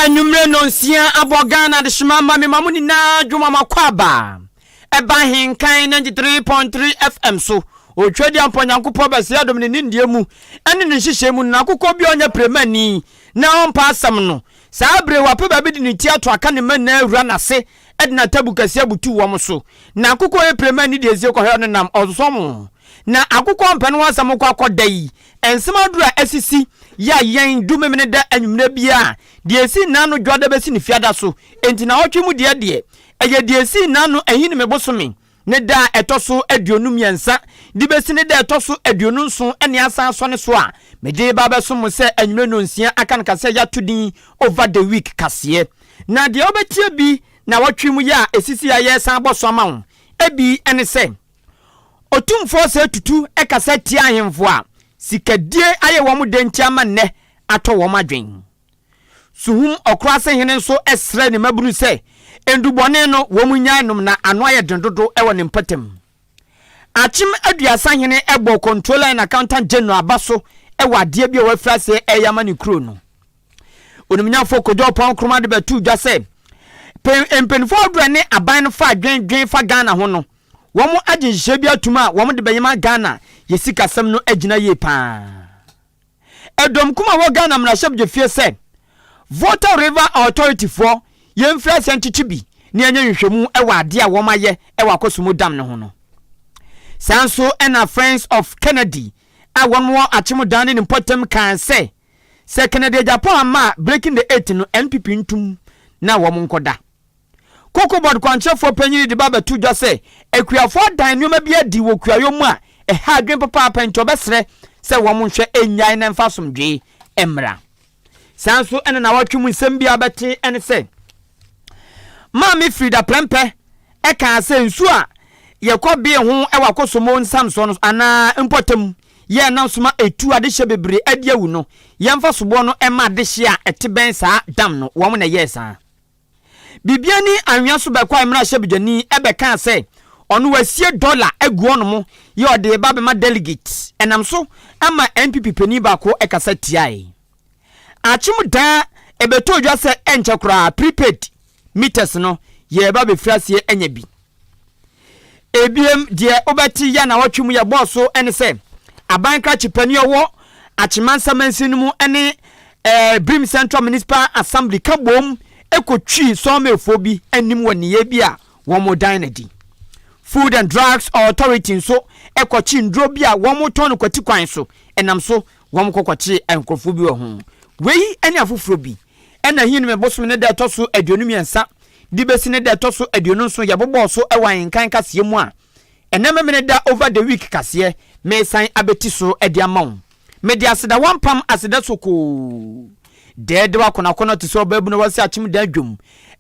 Anumre no nsia abogana de shimamba me mamuni na dwuma makwaba. Eba Ahenkan 93.3 FM so. Otwedi amponyankopo bese adom ne ndie mu. Ene ne hihye mu na akokɔ bi onya premani. Na ompa asam no. Saa bre wape ba bi de ne ti ato aka ne man na awura na se. Edna tabu Kasiebo tu wo so. Na akokɔ e premani de ezie kɔ hɛ no nam ozosom. Na akokɔ mpɛ no asam kɔ akɔda yi. Ensema dura asisi ya yen dumemene da anwumre bia de esi nanu dwada besi ne fiada so enti na otwe mu de eye de esi nanu ehini mebosome ne da etoso aduonum yensa de besi ne da etoso aduonum so ene asa so ne so a meje ba beso mo se anwumre no nsia akan kase ya tudin over the week kase na de obetie bi na watwe mu ya esisi ya yesan boso ama wo ebi ene se otumfo se tutu ekasa tie ahemfo a sikadie aye womu dentiama ne ato wom adwen suhum okrase hene nso esre ne maburu se endubone no womu nyaanum na ano aye dendodo ewo ne mpatem achim aduasa hene ebo controller and accountant general abaso ewo ade bia wa frase eyama ne kro no onumnyafo kojo pon kroma de betu dwa se empenfo odwane aban no fa adwen fa Ghana ho no womu agyenhye bia tuma womu de beyema Ghana yesika sam no agina ye pa edom kuma wo Ghana mrashab je fie se Water River Authority for yemfra sentichi bi ne anya hwehwemu ewa ade a wo maye ewa kosumo dam ne ho no sanso ena Friends of Kennedy a wonwo achimo dan ne potem kan se Kennedy Japan ama breaking the 8 no NPP ntum na wo nkoda Koko board kwanchefo panyini de baba tu dwa se akuafo dan nyoma bia di wo kuayo mu a ha adwen papa pancho besre se wo mo hwe enyan na mfasomdwe emra sanso ene na watwum nsem bia bete ene se Mami Frida Prempe e ka se nsu a ye kɔ be ho e wakosomo nsamso no ana impotem ye na soma etu adehye bebre adiawu no ye mfasobo no ema adehye a eteben saa dam no wo mo na yesa bibiani anwia so bekwa emra hye bidwani ebe ka se onu wasie dollar agu ono mo ye ode ba be ma delegate enam so ama NPP pani ba ko ekasa tiai achim da ebeto dwa se enchekura prepaid meters no ye ba be frasie enya bi ebiem de obati ya na watwum ye boss so ene se abanka chipani owo achimansa mansinu mu ene Brim Central Municipal Assembly kabom ekotwi somefo bi anim woniye bi a wo mo dynadi Food and Drugs Authority so ekochi ndro bi a wo mo ton kwati kwan so enam so wo mo kokochi enkrofo bi ho wei ene afoforo bi ena hinu me bosom ne da toso aduonum yensa di besi ne da toso aduonum so ye bobo so ewa Ahenkan Kasiebo a enema me ne da over the week kase me san abeti so edi amon me di aseda wampam aseda soko deede wa kona to so babu no wasi achim da dwom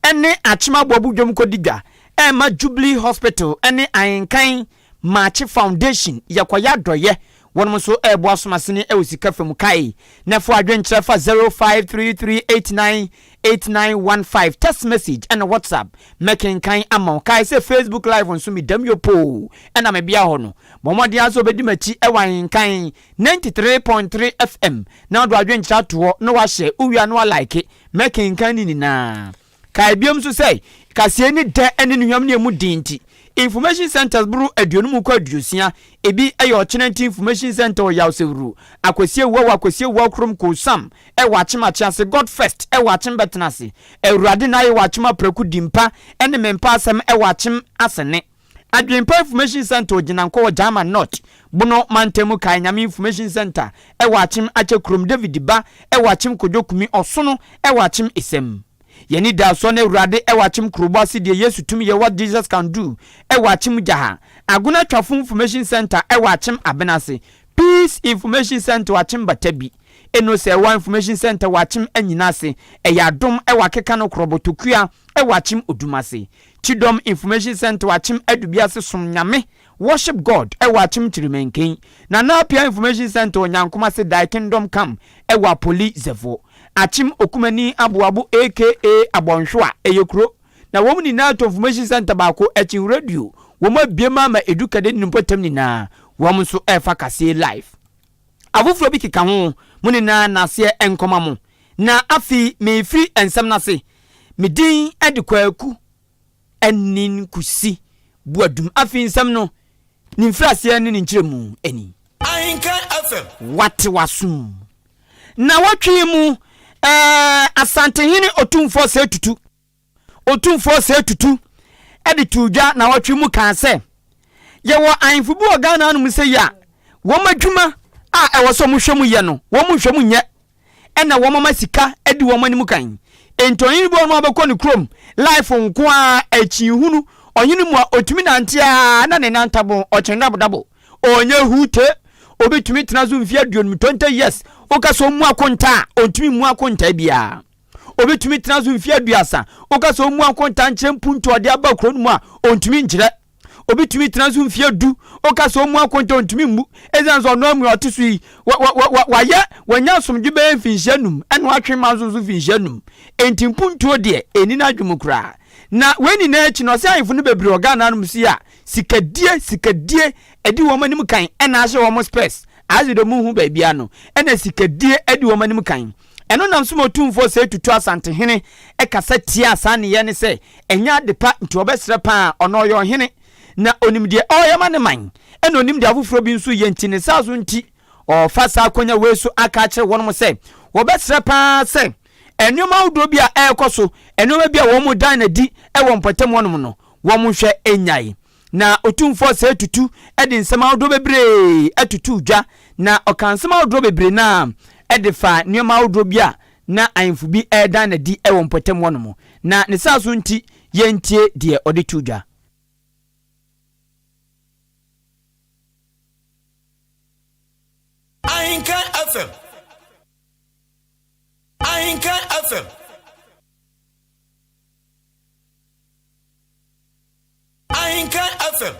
ene achima bobu dwom kodigwa Emma Jubilee Hospital ene Ahenkan March Foundation yakoya doye wonmo so ebo asomasene ewusika fam kai na fo adwenkyere fa 0533898915 text message and WhatsApp making kan amon kai say Facebook live on so mi dam yo po ena me bia ho no momode aso bedi machi ewa Ahenkan 93.3 FM na do adwenkyere to no wa share uwia no like making kan ni na kai biom so say kasie ni de ene nuham ne mu dinti Information centers buru aduonum kwa aduosia ebi ayo chenenti information center ya osewuru akwasie wo krom ko sam e wachima chance God first e wachim betnase ewurade na ye wachima preku dimpa ene mempa asem e wachim asene adwempa information center oginanko German North buno mantemu kan nyame information center e wachim ache krom David ba e wachim kodokumi osono e wachim isem Yeni da so na Ewurade e wachim krobo se de Yesu tumi ye what Jesus can do e wachim jaha aguna twafo information center e wachim abenase Peace Information Center wachim batabi eno se one information center wachim anyinase e yadom e wakeka no krobo tokua e wachim odumase Chidom Information Center wachim adubiase somnyame worship God e wachim chirimenken na Pia Information Center onyankoma se die kingdom come e wa poli zevo Achim okumani abuabu aka abonhwa eyekro na womu ni na information center baako echi radio womu abiema ma edukade nimpotem ni na womu so efa kase live avufro bi kika ho muni na nase enkoma mo na afi me free ensem na se me din edi kwaku enin kusi buadum afi nsem no ni mfrase ani ni nkyeremu ani Ahenkan FM wate wasum na watwe mu asantehene otumfo se tutu edi tuja na watwe mu kan se ye wo ahemfo bi Ghana anu se ya wo madwuma a ewo so mo hwemu ye no wo mo hwemu nye ena wo mama sika edi wo mani mu kan entonyin bo no abekọ ne krom life nko a achi hunu onyini mu a otumi nante a na ne nantabo ochendabo onye hute obetumi tena zo mfia duonum 20 years oka so mu akonta ontumi mu akonta bia obetumi tena zo mfia duasa oka so mu akonta nchempunto ode aba kro mu a ontumi njire obetumi tena zo mfia du oka so mu akonta ontumi mu ezanzo no mu otisu waye wanya somdwe mfinhyanum eno atwe manzo zo finhyanum entimpunto de enina adwumukura na weni na echi no se ayefo no bebre Ghana anum si a sikadie edi wo manim kan ena ahye wo space azido mu hu baabia no ena sikadie edi wo manim kan eno nam so motumfo se tutu asantehene ekasa tia asane ye ne se enya depa nti obesre pa ono yo hene na onimde oyama ne man ena onimde afufuro bi nso ye nti ne saso nti o fasa akonya weso aka kire wonom se obesre pa se enuma udo bia ekoso enuma bia wo mu dan na di ewo mpatam wonom no wo mu hwe enyai na otumfo se tutu edi nsema udo bebre atutu dwa na okansema udo bebre na edifa nneoma udo bia na ahemfo bi dan na di ewo mpatam wonom na ne saso nti yentie de odi tudwa Ahenkan FM Ahenkan FM Ahenkan FM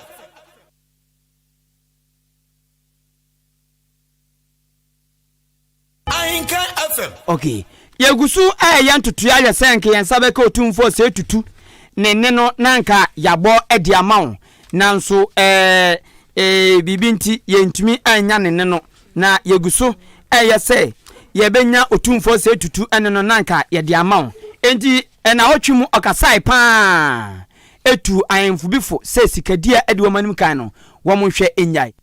Ahenkan FM okay yegusu yantutu ya senke yensabeka otumfo se tutu ne no nanka yabo edi amawo nanso bibinti yentumi anya ne no na yegusu yese yebenya otumfo se tutu ene no nanka yedi amawo enti na otwimu okasai pa etu ahemfo bifo se sikadia edi womanim kan no wo mo hwe enyai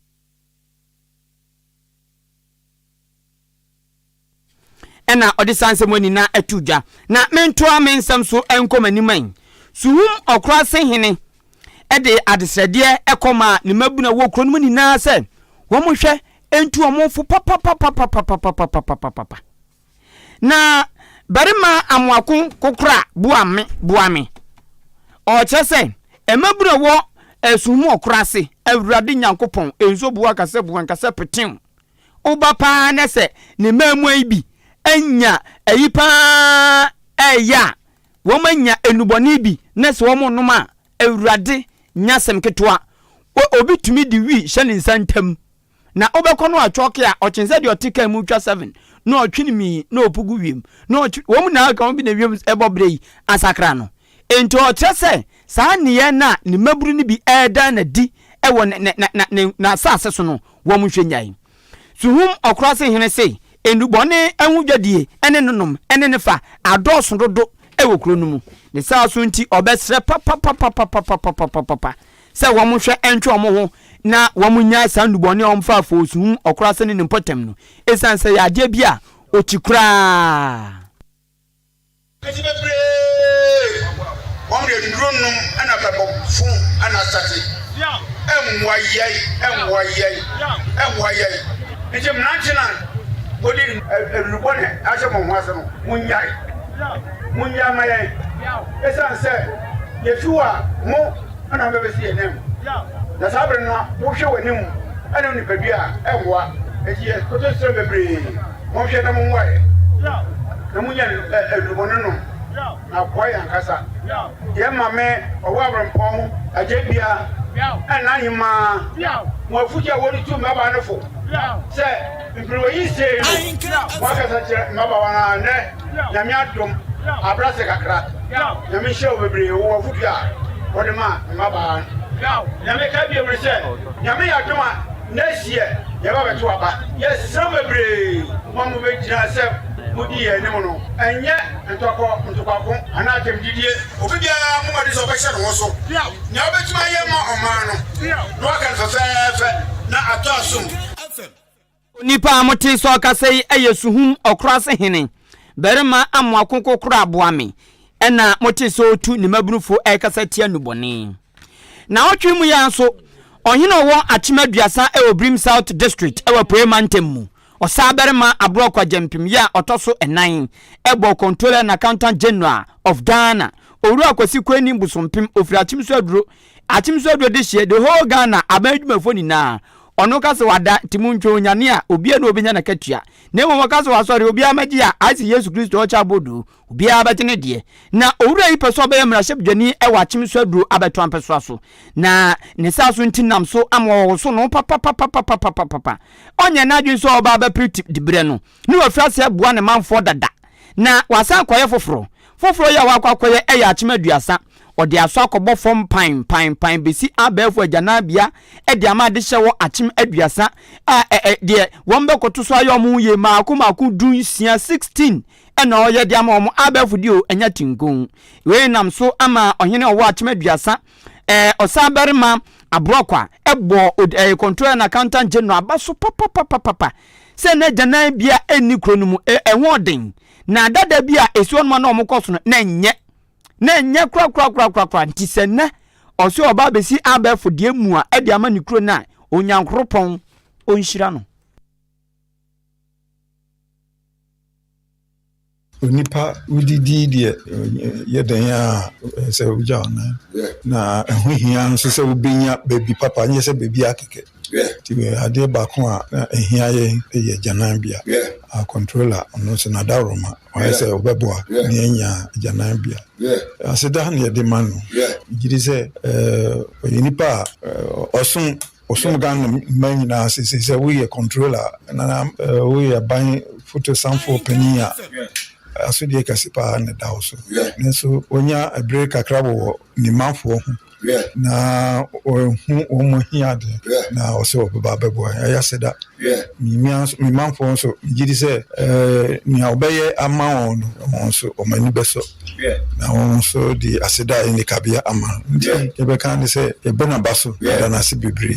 ena odisanse moni na etudwa na mentoa mensam so enkomaniman suhum okrase hene ede adesrede ekoma ne mabuna wo kro no ni na se wo mo hwe entu omonfo papa na barima amwako kokra buame o chese emabuna wo suhum okrase awurade nyankopon enzo buwa kase buwan kase petim oba pa na se ne mamu ibi enya ayipa eya womanya enuboni bi nese womonoma awurade nyasem ketwa obi tumi di wi hye nsantam na obekono atwoke a ochense de otika mu twa 7 no otwini mi no opugu wiem no wom na aka bi na wiem ebobrei asakra no ento otrese saa ne na ne maburu ni bi eda na di ewo na asase so no wom hwenyai suhum okrase hene sei enubone enwudwadie ene nonom ene nefa adoso dodo ewo kro no mu ne saaso nti obesre papa se wo mo hwe entwe omo ho na wo mo nya sandubone omfa afosuhum okrase ne nimpotem no esanse ya ade bia ochikura eti bebre won de ndronum ana pebo fun ana sati enwayai ejem national bodi rubone asemo hwase no munya maye esa se yefiwa mo ana bebesi enem na sabre no wo hwe wanim ana ni badua enwa eji koto sere bebre mo hwe na mo nwaye na munya rubone no na kwai ankasa ye mame owo abrompon ajebia ana hima mo fuja wori tu maba no fo se mpiro yi se wakasa che maba wana ne nyame adom abrase kakra nyame hye obebre wo fuja wode ma maba nyame ka bi ebre se nyame ya doma na sie ye ba beto aba yes some bebre mo mo be jira se odi ye ne mono enye ntoko ana kem didie obi bia mo ma de so be hye no so nya obetuma ye ma oman no no kan fe na ato asum nipa amoti so kasei eyesuhum okrase hene berema amwakoko kura aboame ena moti so tu ni mabunufo ekasa tia nubone na otwemu ya so ohene wo achimaduasa e Obrim South District e wa Premantem mu osaberema abrokwa jampim ya otoso enan ebo controller and accountant general of Ghana oru akwasi kwani busompim ofiri achimso aduro de hye the whole Ghana abadwumafo ni na ono kase wada timuntwo nyane a obi na obenya na katua na emo kase wasori obi amagi a asi Yesu Kristo ocha bodu obi abatene de na owura yi peso be yamra hyebdwani e wachimso aduro abeto ampeso so na ne saso ntinam so amwo so no papa onye na adwin so oba ba pretty dibre no ni wafrase abua ne manfo dada na wasan koye foforo ya wakwakoye e ya achimaduasa odi aso akobọ fom pine besi abefo ajanabia e de amade hyewo achim aduasa de wombe koto so ayomu ye maako dunsia 16 ena oye de ama omo abefo dio enya tingon we nam so ama ohene owo achim aduasa osaberima abrokwa ebo control and accountant general abaso papa se na janabia eni kronumu ehwoden na dada bia esuon ma na omokoso na nye kra ntisene oso oba besi abefo de mu a e de ama ni kro na onyankropon onhira no onipa udidi de yedan ya se uja na ehia nso se ubenya baby papa nye se baby akeke tiwe ade ba ko a ehia ye janambia a controller no se na daroma o se obeboa ni enya janambia aseda na de manu gidi se onipa osum gan man na se we controller na we buy photo sample penia asudi kasipa na daoso nso onya break akrabo ni manfo na o hiade na oso bababo ya seda mi manfo so gidi se ni obeye ama on so o mani beso na onso di aseda ni kabia ama ndi ebe kan se ebe na baso na se bebre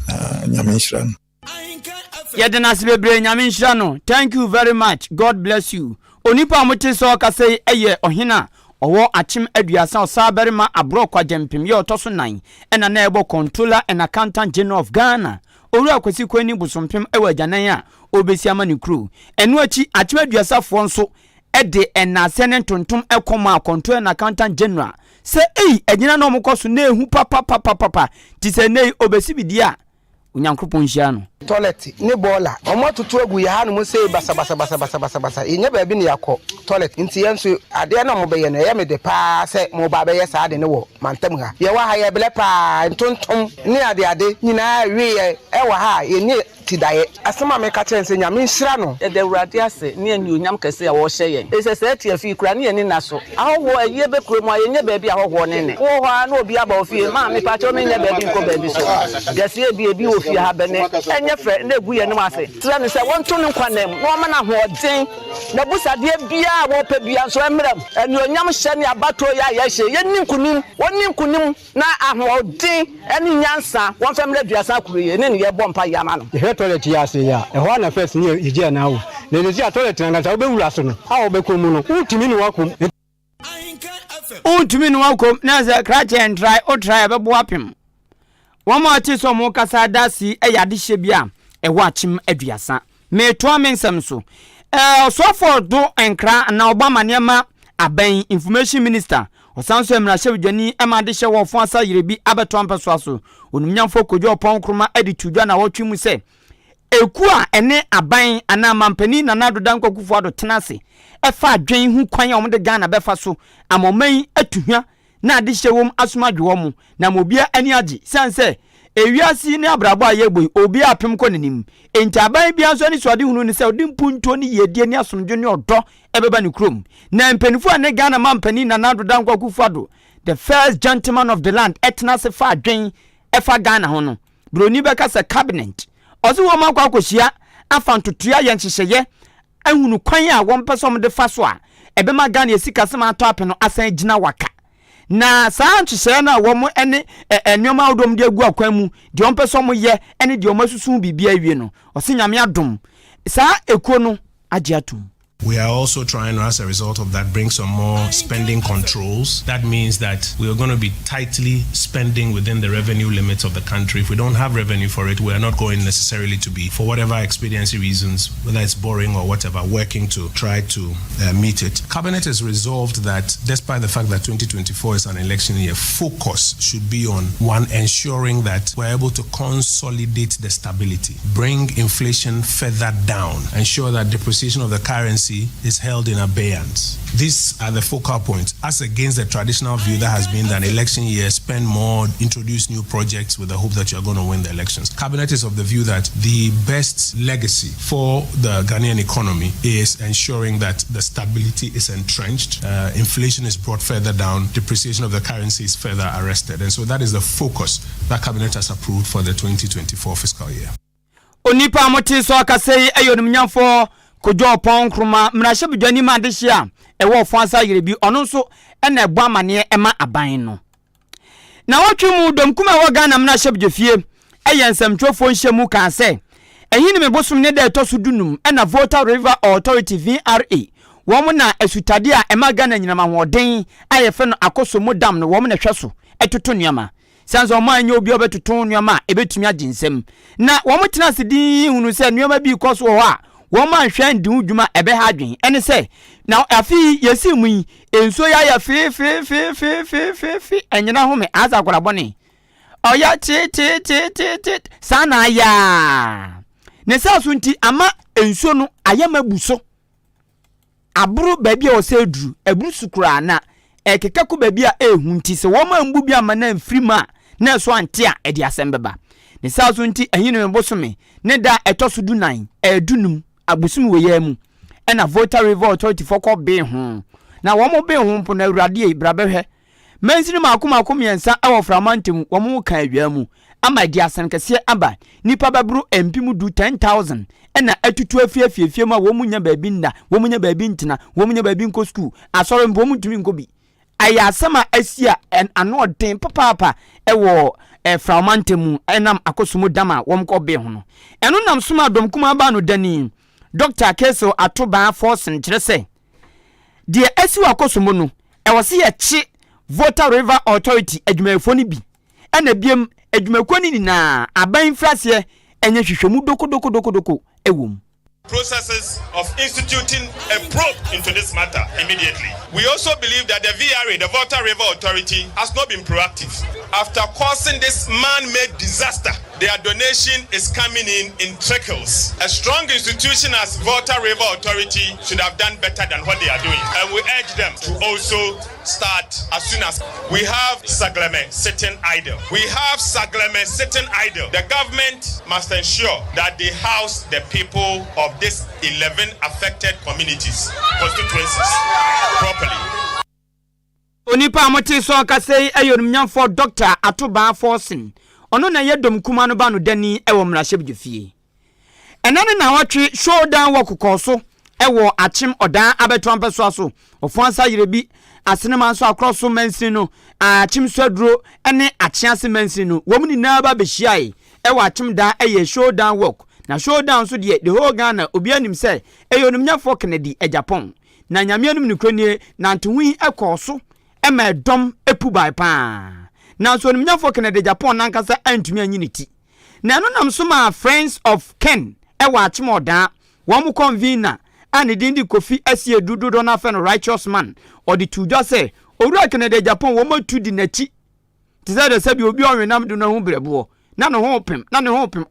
na nyamenshira no yedena se bebre nyamenshira no. Thank you very much, God bless you. Onipa amote so kasei eye ohina owo achim aduasa osaberima abrokwa jampim ye otoso 9 ena na ebo controller and accountant general of Ghana oru akwasi kwani busompim ewa janan a obesi ama ni crew enu achi achim aduasa fo nso ede ena senen tontom ekoma controller and accountant general se enyina na omokoso na ehu papa ti se nei obesi bidia unyankropon hia no toilet ni bola omo tutu egu ya hanu mo say basa enye ba bi ne yakọ toilet nti yenso ade na mo be ye na ye me de pa se mo ba be ye sa ade ne wo mantam ha ye wa ha ye bele pa ntontom ni ade nyina wi ye e wa ha ye ni tidaye asema me ka chen se nyame nhira no e de urade ase ni anyu nyam kese ya wo hye ye e se se tie fi kura ni ni naso ahowo aye be kuro mo aye nye ba bi ahowo ne wo ho na obi aba ofie ma me pa cho me nye ba bi nko ba bi so yesi ebi ofie ha bene enye fre na egu ye no ase tra ne se wonto ne kwanem no ma na hoden na busade bia wo pe bia so emrem enu onyam hye ne abato ya ye hye ye wonni nkunim na ahoden eni nyansa won fa mre duasa kuro ye ne ye bompa ya ma no he toilet ya se ya e ho na first ni ije na wo ne ne ya toilet na ga obewura so no a obekọ mu no utimi ni wakom na ze crash and try o try abebo apim wama ati so mo kasa dasi yade hye bia e wachim aduasa me to amensem so so for do enkra na obama nema aban information minister osanso emra hyewdwani emade hye wo fo asa yerebi abeto ampeso aso onumnyamfo kodwo pon kroma edi tudwa na wotwe mu se eku a ene aban ana mampani na nadoda nkwakufu ado tenase efa adwen hu kwan a omde Ghana befa so amoman atuhwa na ade hye wom asomadwo mu na mobia ani agi sanse ewiasi ne abrabo ayegbo obi apem ko nenim enti aban bia so ni so ade hunu ni se odi mpunto ni yedie ni asomdwo ni odo ebeba ni krom na mpanifu ane Ghana mampani na nadoda nkwakufu ado the first gentleman of the land etnase fa adwen efa Ghana ho no broni beka se cabinet ozi wo makwa akohia afantotua ye nhyehye ehunu kwan a won pesom de fa so a ebema Ghana esika sema ato apeno asan gina waka na saa nchese na wo mo ene enwoma odom de agu akwan mu de on pesom ye ene de o masusu bibia awie no osinyame adom saa ekuo no agye atum. We are also trying to, as a result of that, bring some more spending controls. That means that we are going to be tightly spending within the revenue limits of the country. If we don't have revenue for it, we are not going necessarily to be, for whatever expediency reasons, whether it's boring or whatever, working to try to meet it. Cabinet has resolved that, despite the fact that 2024 is an election year, focus should be on, one, ensuring that we're able to consolidate the stability, bring inflation further down, ensure that depreciation of the currency is held in abeyance. These are the focal points, as against the traditional view that has been that election year, spend more, introduce new projects with the hope that you're going to win the elections. Cabinet is of the view that the best legacy for the Ghanaian economy is ensuring that the stability is entrenched, inflation is brought further down, depreciation of the currency is further arrested. And so that is the focus that Cabinet has approved for the 2024 fiscal year. Onipa moti so akasei ayonumnyamfo kojo pon kruma mrahye bidwani ma de hia ewo fansa yerebi ono nso ena egbo amane ema aban no na watwemu domkuma wo Ghana mrahye bidwefie eyensamtwofo nhyiamu kan se ehini mebosum ne da etoso dunum ena Volta River Authority VRA wo na asutade a ema Ghana nyinama hoden ayefe no akosomo dam no wo na hweso etoto nuama sanso mo anya obi obetoto nuama ebetumi aginsem na wo tena sedi hunu se nuama bi koso ho a wo man hwan di udwuma ebe ha dwen ene se na afi yesi mu enso ya fi enyina home aza kwara bone oya ti sana ya ne saso nti ama enso no ayamabuso aburu baby o se duru eburu sukura na ekekako baby a ehu nti se wo man mbu bi ama na mfrima na so ante a edi asembeba ne saso nti ehinu mbosome ne da etoso du 9 edunum abusum weyemu ena Volta River Authority foko be ho na wo mo be ho mpo na awurade e brabehwe mansini makomakom yensa awo framantem wo mo kan awiamu ama di asankese aba nipa babru empim du 10,000 ena atutu afiafie ma wo munya baabi nda wo munya baabi ntina wo munya baabi nko school asore mbo mutumi nko bi aya asama asia en anoden papa ewo framantem enam akosumo dama wo mko be ho no eno nam suma domkuma aba no dani Dr. Keso atoba force nkyerese de asiwa akosomo no ewose ye chi Volta River Authority adwumafo ni bi ena biem adwumakoni ni na aban frase enye hwehwemu doko ewom processes of instituting a probe into this matter immediately. We also believe that the VRA, the Volta River Authority, has not been proactive. After causing this man-made disaster, their donation is coming in trickles. A strong institution as Volta River Authority should have done better than what they are doing. And we urge them to also start as soon as we have Sagleme sitting idle. The government must ensure that they house the people of these 11 affected constituencies properly. Onipa amoti so akasei ayonumnyamfo Dr. Atoba Forcing ono na yedom kuma no ba no dani ewo mrahye bidwefie enane na watwe showdown wokokoso ewo achim odan abeto ampeso aso ofansa yerebi asenema so akroso mansin no achim swaduro ene achiase mansin no womni na ba behyiae ewo achim da eye showdown work na showdown so de the whole Ghana obi anim se eyonumnyamfo Kennedy Japan na nyamianum ni kronie na ntohui ekoso ema dom epu bai pa na so onumnyafo Kennedy Japan nankasa antumi anyiniti na no nam so ma Friends of Ken ewa achimoda wo mu convener ani dindi Kofi asie dududo na fe no righteous man or the two just say owura Kennedy Japan wo matu di nachi tizade sabi obi onwenam do na hu brebo na no ho pem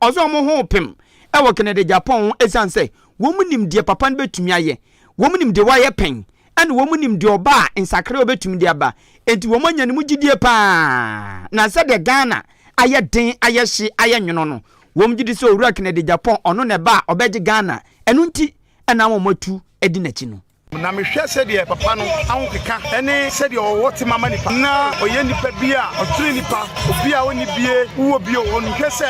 ozo mo ho pem ewa Kennedy Japan esan say wo mu nim de papa no betumi aye wo mu nim de waye pen and wo mu nim de oba insakre obetumi de aba enti wo manya ne mugidie pa na se de Ghana aye den aye hye aye nwono no wo mugidi se owura Kennedy Japan ono ne ba obeje Ghana enu nti ena wo matu edi nachi no na me hwe se de papa no ahonkeka ene se de owote mama nipa na oye nipa bia oturi nipa obi a oni bie wo bi o no hwe se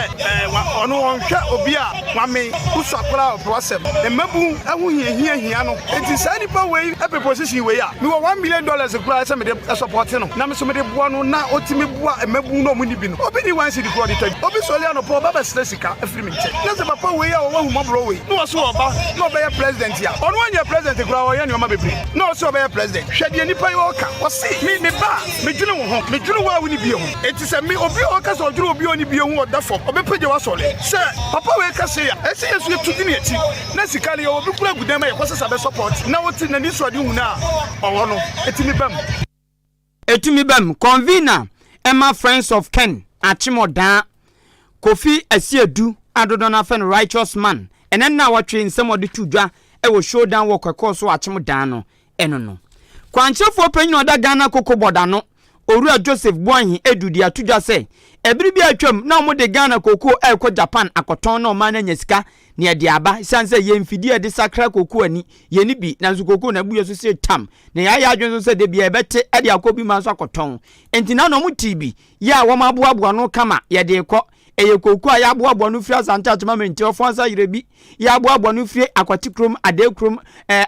ono onhwe obi a wame usu akora prosem emabu ahu hia no enti sa nipa we e position we ya me $1 million kura se me de support no na me so me de boa no na otimi boa emabu no mu ni bi no obi ni wan se di kura de tabi obi so le no po baba sika afiri me nche na se papa we ya wo hu mabro we no so oba no be president ya ono anya president kura wo ya ni o ma bebre no so be president hwede nipa yo ka o si me ba me dwene wo ho me dwene wa woni bi ho enti se me obi o ka so dwene obi oni bi ho odafo obi page wa so le se papa we ka se ya ese yesu etudi ni eti na sikale yo obi kura gudama ye kwose sabe support na woti na ni so ade hu na owo no etimi bam convener Emma Friends of Ken Achimodan Kofi Asiedu adodo na fen righteous man enen na watwe nsem ode tudwa e wo showdown wo kwekọ so Achimodan no eno no kwanchefo panyin oda Ghana kokoboda no Owura Joseph Boahin edudi atudwa se ebiri bi atwam na mo de Ghana koko ekọ Japan akoton na ma na nyasika ne de aba sanse ye mfidi e de sakra koko ani ye ni bi na nso koko na buye so se tam na ya adwen so se de bia ebete e de akobi ma so akoton enti na no mo tibi ya wo ma boaboa no kama ye de ekọ eye koko a ya boaboa no firi asanta atoma menti ofonsa yirebi ya boaboa no firi akwatikrom adekrom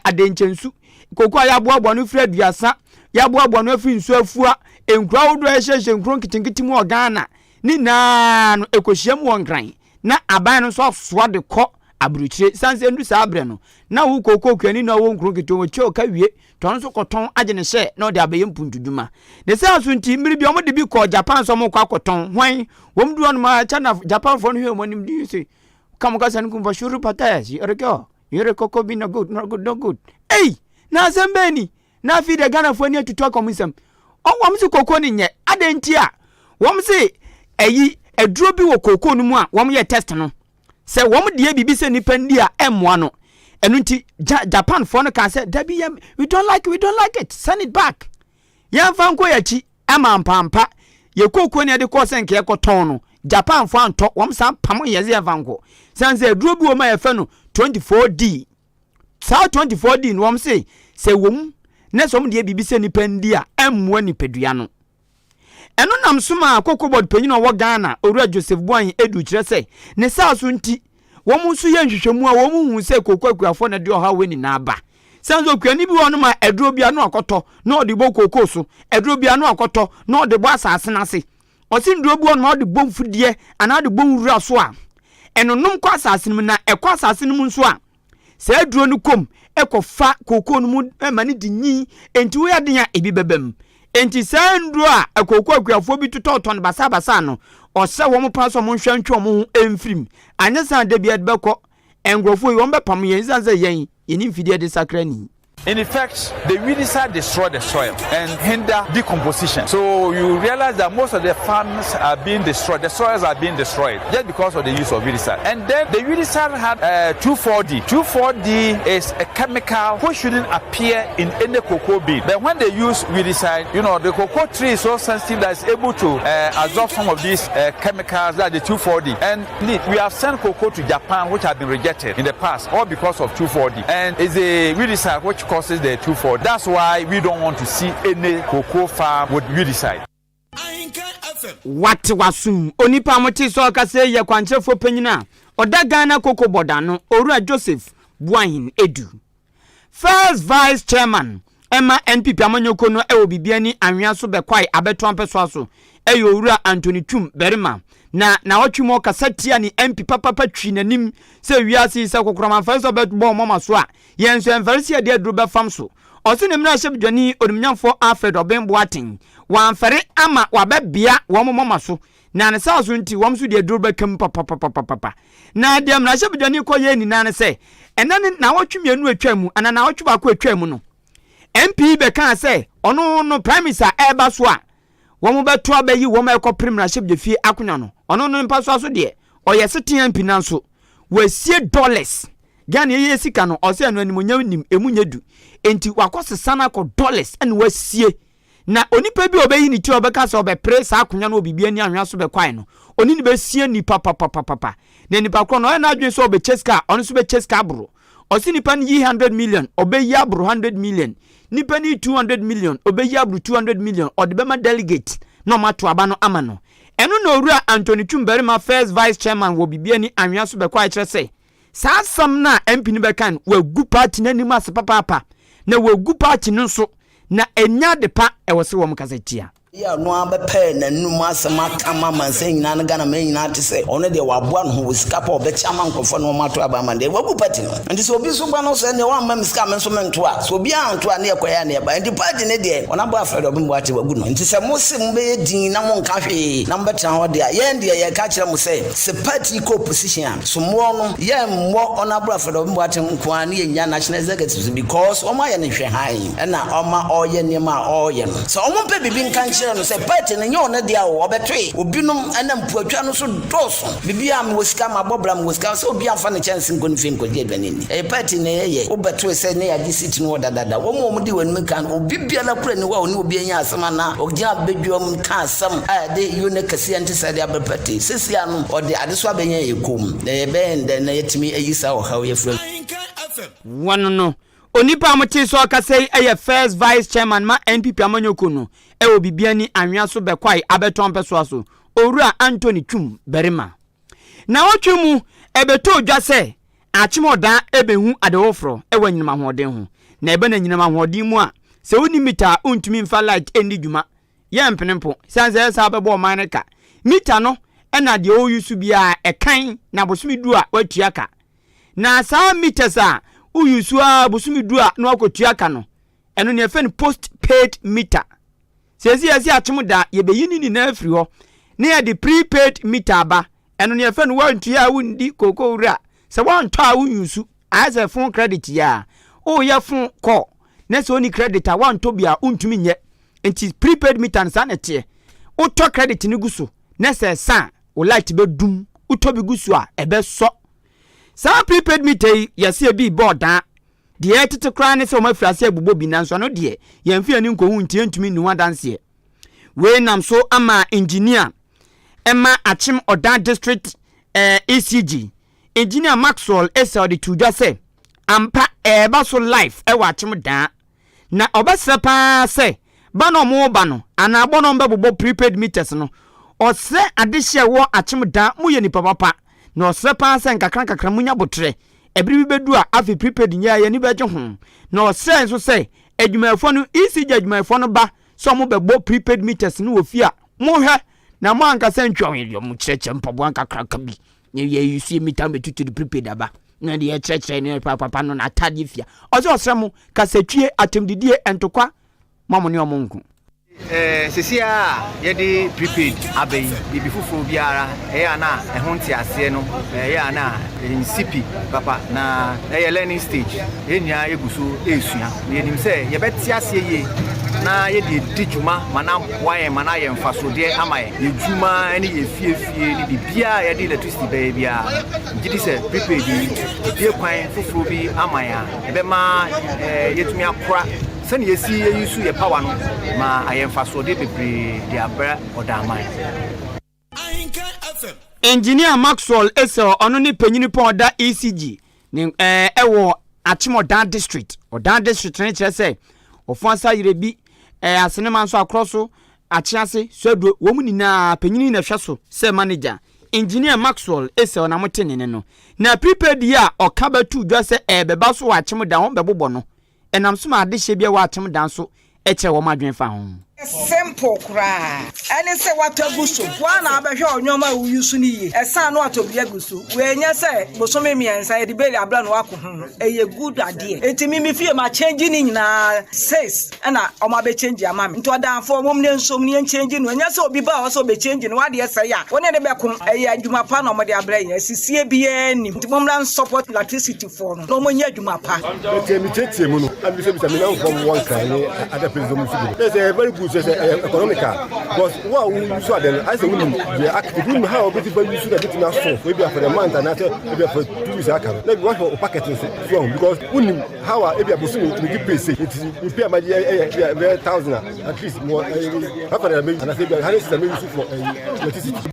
adenchensu koko a ya boaboa no firi aduasa ya boaboa no firi nsu afua enkura wodo ehye nkron kitinkiti mu Ghana ni na no ekoshiam wonkran na aban no so soa de kɔ aburuchire sanse ndu sa abre no na wo koko kwani na wo nkron kiti wo che ka wie ton so kɔtɔn agye ne hye na ɔde abayɛ mpuntuduma de sa so nti mmiri bi ɔmo de bi kɔ Japan so mo kɔ akɔtɔn hwan wɔm du no ma China Japan fo no hwe mo nim di se kam ka san kumba shuru patas yoreko yoreko bi no good no good ei na sembeni na fi de Ghana fo ni atutu akomisem wɔm se koko ni nye adenti a wɔm se eyi eduro bi wo koko no mu a wɔm ye test no se wɔm de bibi se nipa ndi a emmoa no enu nti Japan for no can say dabi we don't like it send it back yan fa nko yachi ama mpampa ye koko ne de ko se nke ekoton no Japan for anto wɔm san pam ye ze fa nko sanse eduro bi wo ma ye fa no 24D sa 24D no wɔm se wɔm na som de bibi se nipa ndi a emmoa nipadua no eno nam soma kokobod panyin wo Ghana Owura Joseph Boahin edu kire se ne saaso nti wo mu so ye nhwehwemu a wo mu hu se kokokuafo na de oha weni na aba sanzo kwani bi wono ma eduro bia no akoto na odi bo kokoso eduro bia no akoto na odi bo asase na se osi nduro bi wono ma odi bo mfudie ana odi bo wura so a eno nom kwa asase nim na ekwa asase nim nso a se eduro no kom ekofa koko no mu mani dinyi enti wo ya den a ebi bebam enti sandro a akoko akuafo bi tototon basa no ose wo mo paso mo hwantwe mo emfrim anya san de bia de beko engrofo yi wo bepam yen san say yen yeni mfidie de sakrani. In effect, the weedicides destroy the soil and hinder decomposition. So you realize that most of the farms are being destroyed. The soils are being destroyed just because of the use of weedicide. And then the weedicide had 2,4-D. 2,4-D is a chemical which shouldn't appear in any cocoa bean. But when they use weedicide, the cocoa tree is so sensitive that it's able to absorb some of these chemicals, that the 2,4-D. And we have sent cocoa to Japan, which have been rejected in the past, all because of 2,4-D. And it's a weedicide which causes the 2,4-D. That's why we don't want to see any cocoa farm with weedicide. What wasum onipa moti so kase ye kwanchefo panyina oda Ghana kokoboda no Owura Joseph Boahin edu first vice chairman Emma NPP amanyoko no ewo bibia ni anwea so bekwai abeto ampeso aso eyo Owura Anthony Twum berima na otwumo kasatia ni MP papa twi nanim se wiase se kokroma fa so betbo mama so a yenso enfarisi ade aduro be fam so osine mra hyebdwani onimnyamfo Alfred Obembo aten wanfere ama wabebia wo mama so na ne sa so nti wom so de aduro be kam papa na de mra hyebdwani koye ni na ne se enane na wotwemianu atwam ana na wotwba ko atwam no MP be kan se ono no prime minister eba so a womu beto abayi womu ekoprim na ship de fie akonya no ono no mpa so de oye seten MP na so wasie dollars Ghana ye sika no ose anu animonyam nim emunye du enti wakosesa na ko dollars en wasie na onipa bi obayi ni ti obeka so obepre sa akonya no obibia ni anwa so bekwai no oni ni besie ni papa na nipa kro no na adwen so obecheska ono so becheska abro osi nipa ni 100 million obeyi abro 100 million nipa ni 200 million obeyi abro 200 million odebema delegate no mato aba no ama no eno na owura Anthony Chumberima first vice chairman wo bibia ni anwea so bekwa kire say saa sam na MP ni bekan wagu party nanim ase papa na wagu party no so na enya de pa e wo se wo mkasetia ya no abepe na num asema kama manse nyina na gana me nyina te se ono de waboa no ho sika pa obecha man kofo no mato aba man de wagu party no ndi so obi so gba no se ne wa mam sika men so mento a so obi anto a na yekoya na eba ndi party ne de ona bo afred obi mbo ate wagu no ndi se mo se mbe din na mo nka hwe na mbeta ho de a ye ndi ye ka kire mo se party ko position so mo no ye mo ona bo afred obi mbo ate nko an ye nya national executives because omo ye ne hwe han na oma oye ne ma oye no so omo pe bibi nka no say party na nyo na dia wo obetwe obinum ana mpuatwa no so doso bibia me wosika ma bobra me wosika so obi amfa ne chance nko nfi nko die dwanini e party na ye obetwe say na ya di sit no dadada wo mo di wanu kan obi bia na kura ni wa oni obi anya asema na ogya bedwom ka asem a de yune kase ante say dia party sisia no ode ade so abenya yekom na ye bend na yetimi ayisa o hawo ye fro wano no onipa amoti so akasei eye first vice chairman ma NPP amanyoko no e obibia ni anwea so bekwai abeton peso so owura Anthony Chumberima na otwemu ebeto odwa se achimoda ebehu adewofro e wanyinima hoden ho na ebe na nyinima hoden mu a se woni mita untumi mfa light endi dwuma ye mpenempo sanze sa bebo maneka mita no e na de o yusu bia ekan na bosumi du a watuaka na sa meters a uyusua busumi dua no akotua ka no eno ne efen post paid meter sezi achimuda yebeyini ni na afri ho ne ya de prepaid meter ba eno ne efen wantua wundi koko wura se wantwa wunyusu aze phone credit ya o ya phone call ne se oni credit a wanto bia untumi nye enti prepaid meter nsa na tie uto credit ni guso ne se san o light be dum uto bi guso a ebe so sa prepaid meter yase bi board de etete kra ne se o mafrase abubo bi nanso no de yemfi ani nko hu ntie ntumi nuwa danse we nam so ama engineer Emma Achim Odan District ECG engineer Maxwell esa de tudwa se ampa eba so life e wa Achim dan na obasepa se ba no mo ba no ana agbo no mbebo prepaid meters no ose adehye wo Achim dan mu ye nipa papa na osepa se nkakra munya botre ebiri bi bedu a afi prepaid nya ye ni beje ho na ose nso se adwumafo no ECG adwumafo no ba so mo bebo prepaid meters no ofia mo hwe na mo anka se ntwa yo mo cheche mpabo anka kraka bi ye yusu meter betutu prepaid aba na de cheche ne papa no na atade fia ozo osremo kasetwie atemdidie entokwa mamo ne omonku sesia yedi prepaid abai bibi fufu biara na ehonti ase no na insipi papa na learning stage enya eguso esua na yenim se yebeti ase ye na yedi dijuma mana boye mana ye mfasode amaye ejuma ani efiefie ni bibia yedi electricity bia gidi se prepaid die kwan fufu bi amaya ebema yetumi akora sani yesi yusu ye power no ma ayemfaso de bebre de abra odamai engineer Maxwell esa ono ni panyini pon oda ECG ni ewo Achim Odan District ne kire se ofansa yirebi asenema nso akroso achiase sodo wo munina panyini na hweso se manager engineer Maxwell esa ona motene no na prepaid ya okabatu dwa se beba so Achim Odan ho bebobo no enam so ma adehye bia wa Achim Odan so eche wo madwen fa ho simple kra any say what aguso one abehwe onyoma uyusu ni ye esa no atobi aguso we nya say bosome miensa e de beli abla no akọ ho eye good idea etimi mi fie ma change ni nyina says na o ma be change ama me nto dan fo mom ne nsom ne change no nya say obi ba o so be change no wade say ya woni de be ko eye adwuma pa no mo de abla yen sisie bia ni nti mom ran support electricity for no mo nya adwuma pa etimi cheche mu no abi se mi na from one kind other place mu su be say very good economical because what we use then I say we active we how we use that bit na so we be for the month and after we be for 2 weeks aka let me watch for packet so because we how e be abosu we give pay say it we pay my 1,000 at least more after that and I say how is the use for electricity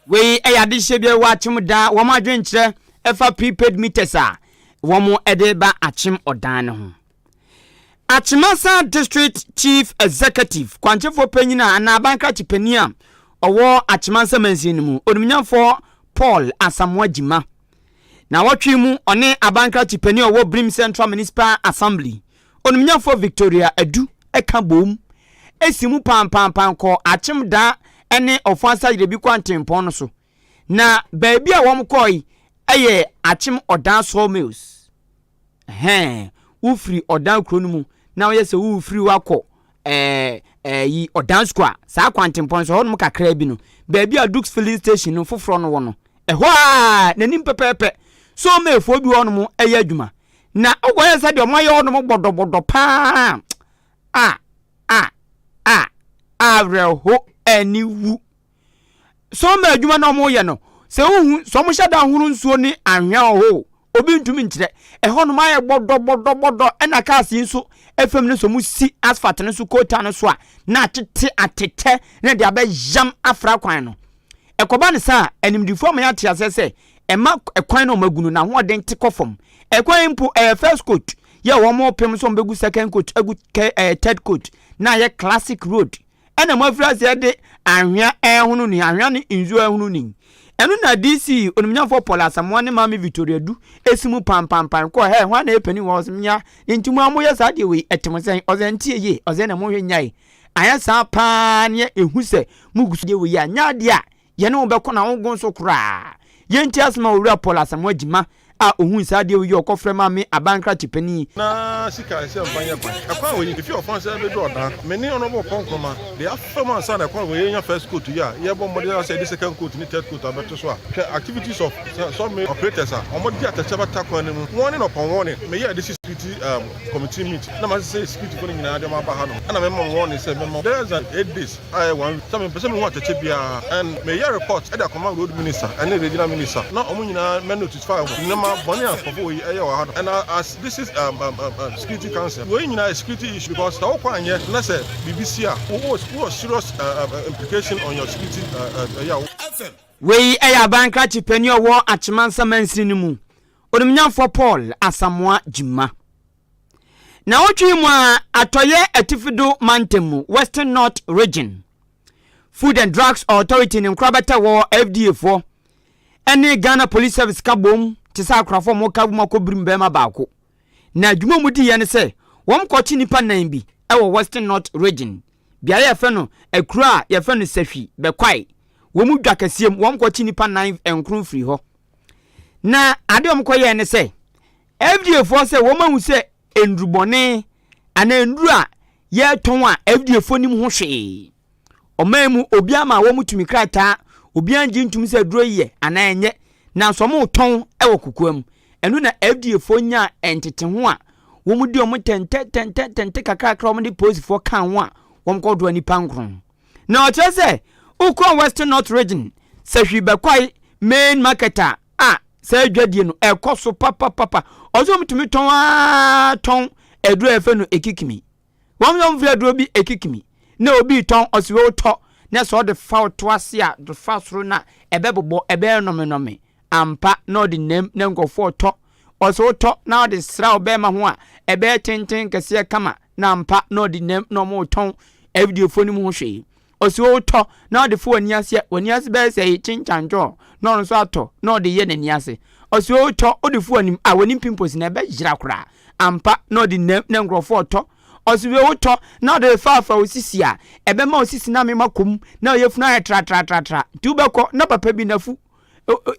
we adehye bia wa Achim Odan wo madwen kire efa prepaid meters a womo edeba achim odan ne ho Achimasa District Chief Executive Kwanchefo Penyina na Abanka Chipenia owo Achimasa Mansin mu onumnyafo Paul Asamoah Jima na watwi mu one Abanka Chipenia owo Brim Central Municipal Assembly onumnyafo Victoria Adu eka bom esimu pam ko achim da ene ofansa yebi kwantempon no so na baabi a wom koi eye achim odan so mills ufri odan kro no mu na wo yese ufri wako yi odan square sa kwantempon so honum kakra bi no baabi a Dukes filling station no foforo no wo no ho a nanim pepepe so mefo bi honum eye adwuma na ogoye se de omoye honum gbodobodo pa avreho aniwu so ma adwuma na omo ye no se hu so mo hyada huru nsuo ni anhwa ho obi ntumi nkyere honum aye gbodobodo ena kaase nso efem ne so mu si asphalt ne so kota ne so a na atete ne de abejam afra kwan no ekoba ne sa animdifo ma ya te asese ema ekwan no magunu na ho den te kofom ekwan mpo first coat ye wo mo pem so mbegu second coat egu third coat na ye classic road ena mo afra se de anhwa ehunu ni anhwa ni nzu ehunu ni enu na DC onumnyafo Paul Asamoah ne Mami Victoria Du esimu pam ko hwa na epani wo osmnya ntimu amoye sa de we etemsen ozentie ye ozen na mo hwe nyai aya sa pa ne ehu se mugusu de we ya nya de a ye ne wo be ko na wo gon so kura ye nti asma owura Paul Asamoah Jima a ohun sa de we okofre Mami Abanka Chipani na sika se mbanya kwa akwa we if you fancy be do odan meni ono bo konkroma they afema ansa na kwa we nya first coat ya ye bo model say the second coat ni third coat abeto so a activities of some operators are omodi atachaba takwa ne mu warning upon warning me ya this security committee meet na ma say security ko nyina de ma ba ha no na me mo warning say me mo there's an 8 days I one some person who atache bia and me ya report at the command road minister and the regional minister na omo nyina me notify na bonny afofo yi eya wa ha and as this is security council we nyina security issue because the okwanye na say BBC was serious implication on your security we eya Abanka Chipani owo Achimansa Mansini ni mu onumnyafo Paul Asamoah Jima na otwi mu atoye atifido mantemu Western North Region Food and Drugs Authority ni nkrabata wo FDA fo ene Ghana Police Service kabom tisa akrafo mo kabuma ko brimbe ma baako na adwuma mudi ye ne se wom kochi nipa nan bi ewo Western North Region bia ye fe no akura ye fe no sahwi bekwai womu dwakasiem wom kochi nipa nan enkru free ho na ade wom koye ne se FDA fo se wom ahu se endrubone ana endru a ye ton a FDA fo nim ho hwe omamu obi ama wom tumi krata obi anji ntumi se duro ye ana enye na so mo ton ewo kukuam enu na FDA fo nya entete ho a wo mu di o mu tente kakra mo di police fo kan ho a wo mko do ani pankron na o chese ukon Western North Region se hwibekwai main marketer se adwadie no ekoso papa ozo mutumi ton eduro efe no ekikimi wo mo via duro bi ekikimi na obi ton osiwe to na so de fa to ase a de fa soro na ebebobo ebe nome ampa no de nem na nkofo to oso to na de sra obema ho a ebe tenten kese kama na ampa no de nem no mo ton video phone mu ho hwe oso to na de fo ani ase be se chinchanjo no so ato no de ye nani ase oso to odi fo anim a wani pimples na be jira kura ampa no de nem na nkofo to osiwe woto na de fafa osisi a ebe ma osisi na me makom na yefuna ya tra tu beko na papa bi nafu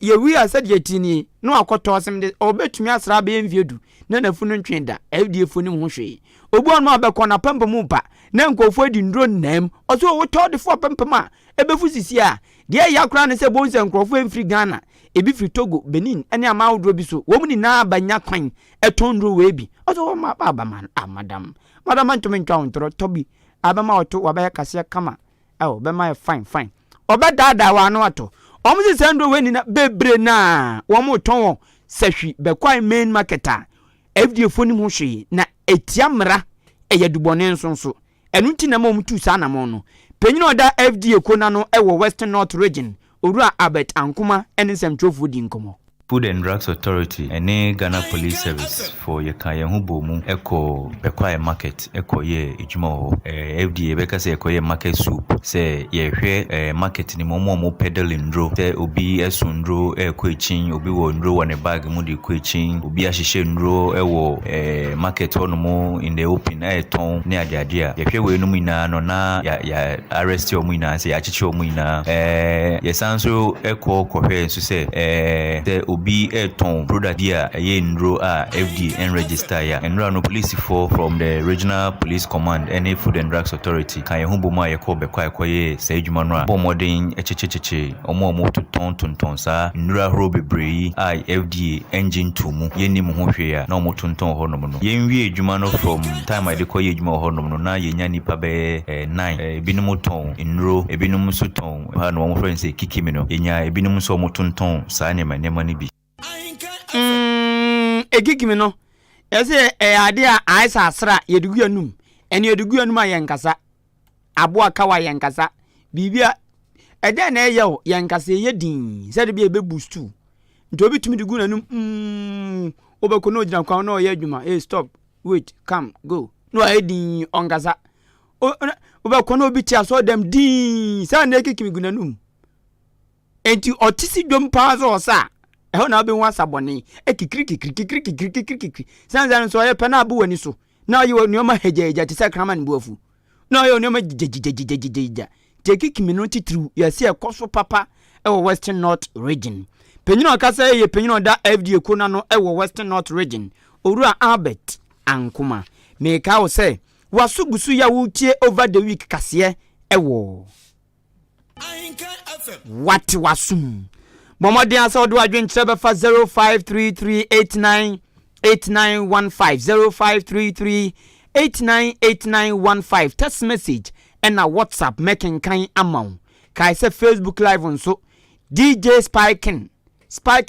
ye wi asade yetini no akoto osem de obetumi asra be enviedu na nafu no ntwenda fdf fo ni ho hwe obu on ma beko na pempa mu ba na nkofo di ndro nam oso woto de fo pempa ma ebefu sisi a de ya kra ne se bonse nkofo emfiri Ghana ebi firi Togo Benin ene amaudro bi so wo mu ni na banya kwan etondro we bi oso ma baba man madam ntumi ntwa ontro tobi abama oto wabaya kase kama bema fine obedada wa no ato omzi sendo weni na bebre na wo mo ton sahwi bekwai main marketer FDA foni ho hwe na etiamra eyadubone nsonso enu nti na mo mtu sa na mo no penyina oda FDA kona no ewo Western North Region owura Albert Ankuma ene nsem twofo di nkomo Food and Drugs Authority and Ghana Police Service for Yekaya Hubomu Echo Bequire Market Echo Ye Ijmo FDA Beka say Echo Market Soup say ye market ni momo peddling dro say obi esundro equichin obi wondro and a bag mudi quichin obi ashishe ndro ewo market onomo in the open air ton near the idea ye we no mina no na ya arrest your muina say achichi o muina yesanso Echo kohwe so say the obi ton product dia ndro FDA and register ya and no police for from the regional police command any food and drugs authority kan yehuboma ye ko bekwa ekoye say adwuma no a bomodin echechecheche omo to ton sa ndra horo bebree FDA engine to mu yeni mu ho hwe ya na omo tonton ho no no yenwie adwuma no from time I dey koye adwuma ho no na yenya nipa be 9 ebinum ton ndro ebinum so ton ha no omo friend say kikimi no yenya ebinum so omo tonton sa nema ni bi egigimi no yese ade a aisa asra yedugu anum ene yedugu anum ayenkasa abo akawa yenkasa bibia ede na eyo yenkasa yedin se de bi ebe boostu nto obi tumi dugu nanum obeko no gina kwa no ye adwuma stop wait come go no edin ongasa obeko no obi tia so dem din se na ekikimi gunanum enti otisi dwom paazo osa eho na be nwa sabone ekikiri sanzan so ye pena abu wani so na ye woni ma hejeja ti sakraman buafu na ye woni ma jejejejejeja tekikimi no titru ye se ekoso papa ewo Western North region penyino kasa ye penyino da FDA kona no ewo Western North region owura Albert Ankuma me ka wo se wasugusu ya wutie over the week kase ewo what wasum Momodi asa do adwen kyerebe fa 0533898915 0533898915 text message and na WhatsApp making kan amount kai say Facebook live nso DJ Spiking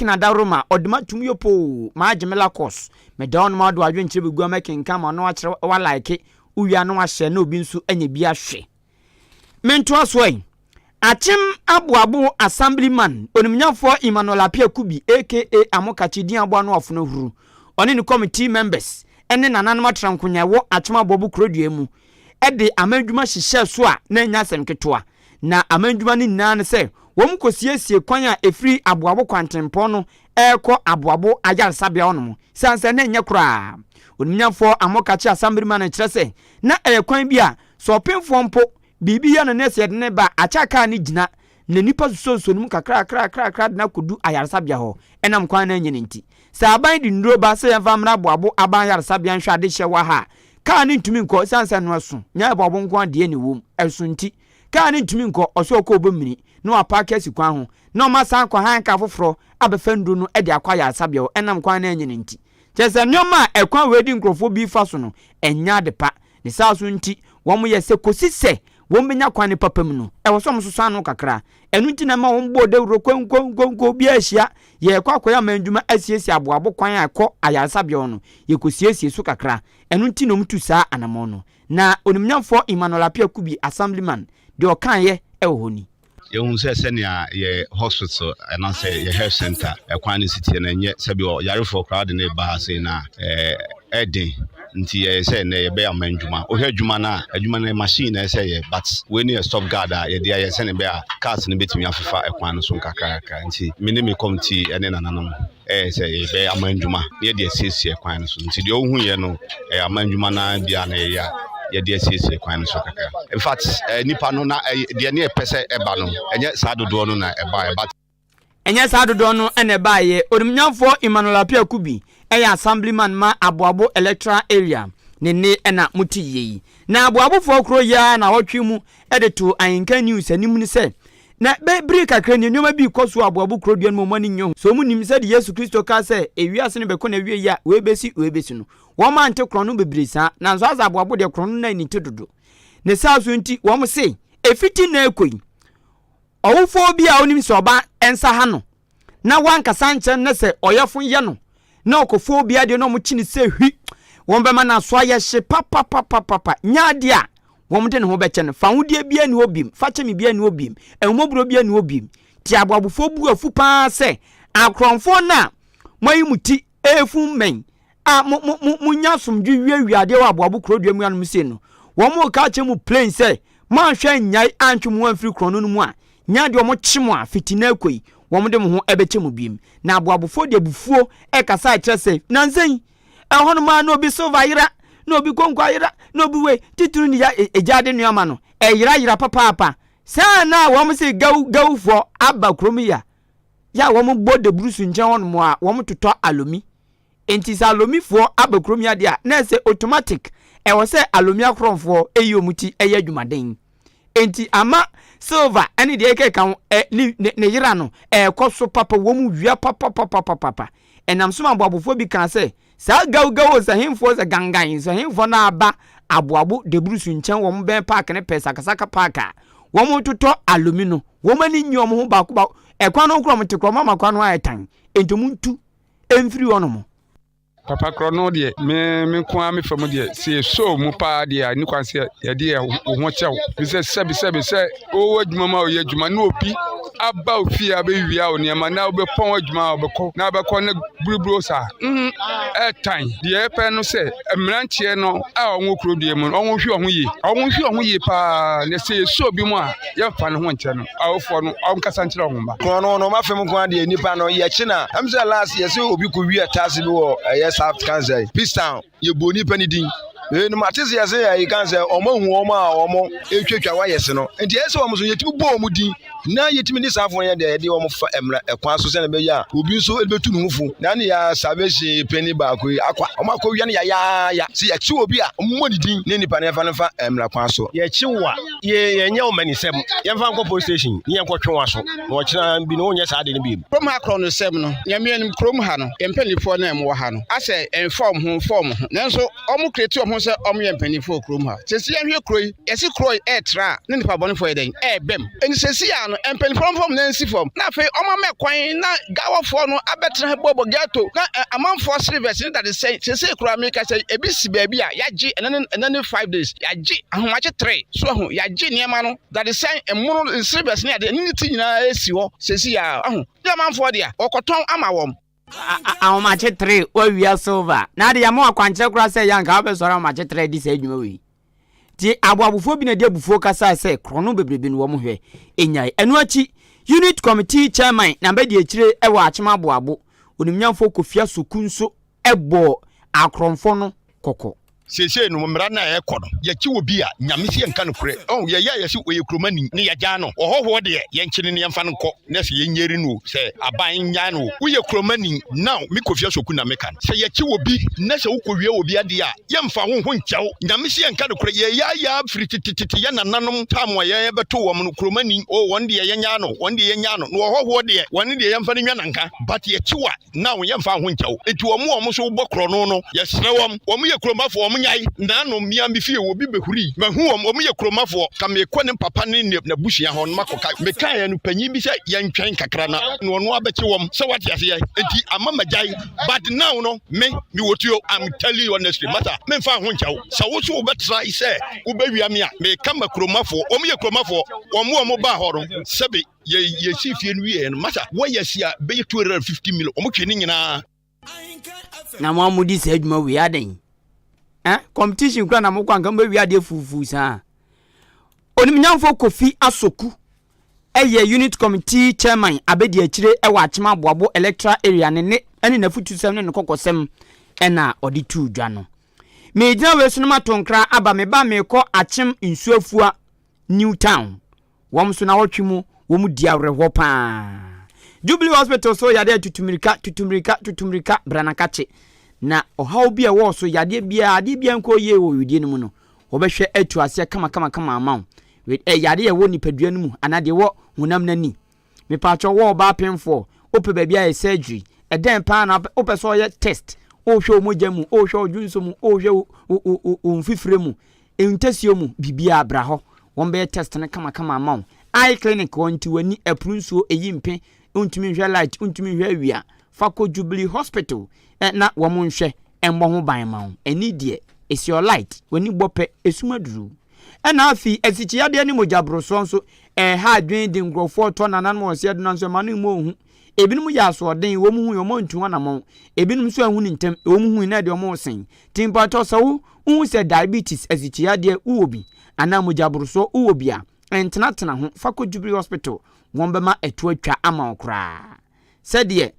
adaroma odima tumyopo ma gemela course me down ma do adwen kyerebe gua making kan ma no a kyerebe wa like uwia no a share na obi nso anya bi ahwe mento asoi Achim abu assemblyman onimnyafo Emmanuel Apia Kubi aka Amokachi din abo no afno huru oni ni committee members ene nananom atrankonya wo achim abobu krodua mu ede amanjuma hihye so a na nya semketoa na amanjuma ni nnan se wom kosiesie kwan a efri aboabo kwantempo no eko aboabo ayarsabia onom sanse na nya kura onimnyafo Amokachi assemblyman kyerese na kwan bia so penfo mpo bibi ya no nese de ne ba achaka ni gina na nipa so num kakra na kodu ayarsabia ho enam kwan na nyene nti sa aban di nduro ba se yamfa mra boabo aban ayarsabia nhwa de hye wa ha ka ni ntumi nko sansa no aso nya boabo nko de ni wom eso nti ka ni ntumi nko oso ko obomini no apaka sikwan ho na ma san ko han ka foforo abefanduru no e de akwa ayarsabia ho enam kwan na nyene nti chese nyoma ekwan wedi nkrofo bi fa so no enya de pa ni sa so nti wo mo yese kosise won benya kwane papam no e wo som so anu kakra enu nti na ma won bo de wuro kwanko bi ahia ye kwakoya mandwuma asiesi aboabo kwan akọ ayarsabia ono ye kosiesie so kakra enu nti no mtu saa anamo no na onimnyamfo Emmanuel Apia Kubi assemblyman de okan ye e wo honi yehun se nea ye hospital and say ye health center kwan city na nye sabi o yarefo crowd na ba say na eden nti ye say na ye be amandwuma o hwe adwuma na machine na say ye but we need a stop guard ye dia ye say na be cars na betumi afafa ekwan no so kakaka nti me committee ene nananam say ye be amandwuma ye dia siesie ekwan no so nti de ohun ye no amandwuma na bia na ye ye dia siesie ekwan no so kakaka in fact nipa no na de ne pese eba no enye saa dodo no na eba but enye saa dodo no ene ba ye onimnyamfo Emmanuel Apia Kubi assemblyman ma aboabo electoral area ne ena mutiyi na aboabo fo kro ya na hotwe mu edeto Ahenkan news anim ni se na be break akra ne nyoma bi koso aboabo kro duan mo mani nyo so mu nim se de Yesu Kristo ka se ewiase ne be ko na wie ya we besi no wo ma ante kro no bebrisa na nso aza aboabo de kro no na ni tedodo ne sa so nti wo mo se efiti na ekoi owufo bi a onim se oba ensa ha no na wankasa nche ne se oyefo ye no na okofo bia de no mo chini se hwi won be ma na so aye hye papa nya de a won de ne ho be che ne fa hudie bia ni obim fa che me bia ni obim enwoburo bia ni obim ti aboabufo bu afu pa se akronfo na moyi muti efun men a munya somdwe wiade wa aboabo krodua mu anum se no wo mo ka che mu plain say man hwe nyai antwum amfiri krono no mu a nya de wo chimo a fitina akoi wo mo de mo ho ebeche mu biem na aboabofo de bufuo e kasa kire say nansen hono ma no bi silver yira no bi konkwa yira no bi we tituru ni ya ejade nuama no yira papa sa na wo mo se gaw for aba kromiya ya wo mo bo de brusu nche hono mo a wo mo totɔ alomi enti sa alomi fo aba kromiya dia na se automatic wo se alomi akronfo eyi omuti eye adwumaden enti ama silver ani de eke kan ne yira no koso papa wo mu wia papa enam so abobofo bi kan se sa gaw sa himfo za gangan sa himfo na aba aboabo de brusu nchen wo mo ben park ne pesa kasaka parka wo mo totɔ alumino wo mani nyi wo ho ba ko ba ekwan no kro mo te kro mama kwan no ayetan enti muntu emfiri wono mo papa krono de me kwa me fam de se so mu pa de ni kwan se ye de ho chew bi se se o adwuma ma o ye adwuma na obi aba ofi abewia o ne ma na obepon adwuma obekọ na obekọ na buruburo sa tan de epe no se emrantie no a onwo kro de mu onwo hwe ohun yi pa ne se so bi mu a ye fa ne ho nche no awofo no onkasa nchira ho ba krono no ma fam kwa de nipa no ye chi na am se last ye se obi ko wi atase bi wo South Kansas Peace Town ye boni panidin no matese ya say you can say omo hu omo a omo etwetwa wayese no enti ese omo so yetimi bo omo din na yetimi ni safo ye de omo fa emra ekwan so se na be ya obi so ebetu no hufu na ne ya salvation penny ba ko akwa omo akọ wi na ya si ya chi obi a omo ni din ne nipa na fa na fa emra kwan so ye chi wa ye nya o manisem ye fa nko police station ni ye nko twe wa so na o kira bi no nya sa de ne bi prom ha kro no sem no nyame ni krom ha no empanifo na em wo ha no ase inform ho nanso omo create omo se omo ye mpanifo krom ha sesi ahwe kroi yesi kroi etra ne nipa bonifo ye den bem eni sesi ya no empanifo form na nsi form na fe omo mekwan na gawofo no abetra bobo gato na amanfo service ni that say sesi kro america say ebisi baabi a yaji enane 5 days yaji ahomache 3 so ho yaji niema no that say emunu service ni ade ni ti nyina esi ho sesi ya aho ya amanfo dia okoton ama wom ahomache 3 o wia silver na de ya mo akwanche kura say yanka obesoro ahomache 3 di say adwuma wi ti aboabufo bi na de abufuo kasa say krono bebrebe no wo mo hwe enyai enu achi unit committee chairman na be de akire e wa achema aboabo onimnyamfo kofia sokunso ebo akronfo no koko sese no mmra na ekono ye chi obi a nyame sie nka no kure ye ye se oye kromani ne ye gya no ohoho de ye nkyene ne yemfa no kɔ na se ye nyeri no se aban nya no oye kromani now me kofia soku na meka se ye chi obi na se ukowie obi ade a yemfa ho nkyɛw nyame sie nka no kure ye ya firi tititi ye nananom tamwa ye beto wo no kromani o wonde ye nya no no ohoho de wonde de yemfa no nwa nanka but ye chi wa now yemfa ho nkyɛw enti wo so bɔ krono no ye sere wo ye kromafo nyai na no mia mi fie wo bi behuri mahu omo ye kromafo ka me kɔ ne papa ne na bushia ho no makoka me kan ya no panyi bi sɛ ye ntwɛn kakra na no no abɛkye wom sɛ what yase ye enti ama majai but now no me wotuo I'm telling you honestly matter me fa ho nkyɛw sɛ wo so wo betra sɛ wo bewia me a me ka ma kromafo omo ye kromafo omo ba ho no sɛbe ye si fie no wie no matter wo yesia be 250 million omo twe ne nyina na mo amudi sɛ adwuma wi adan competition kura na mo kwa ngamba wi ade fufu sa onimnyamfo kofi asoku unit committee chairman abedi akire wa achema aboabo electoral area ne na futu sem ne kokosem na odi tu dwa no me gina we sunu matonkra aba me ba me kɔ achem nsuafua new town wom so na wotwemu wom diawreho pa Jubilee Hospital so yade tutumirika branakache na ohaw bi a wo so yade bia nko ye wo widie no mu no obehwe atu ase kama amaw yade ye wo nipadua no mu anade wo hunam nani me pacho wo ba penfo ope bia ye surgery eden pa na ope so ye test o hwe omogya mu o hwe odwunso mu o hwe onfifire mu entesio mu bibia abra ho won be test na kama amaw eye clinic wonti wani aprunsuo eyimpe untumi hwe light untumi hwe awia fako Jubilee Hospital na womun hwe embo ho ban ma wo eni de is your light wani bope esumaduru na afi esichia de ni mojabroso nso ha adwen de ngrofo to nanan mo se de nanso manu mo hu ebinom ya asoɔden wo mu hu yo mo ntu anamon ebinom so ahu ni ntem wo mu hu na de mo sen timpato so hu se diabetes asitia de uobi ana mojaboroso uobi a entena ho fako Jubilee Hospital won bema etu atwa ama okra said ye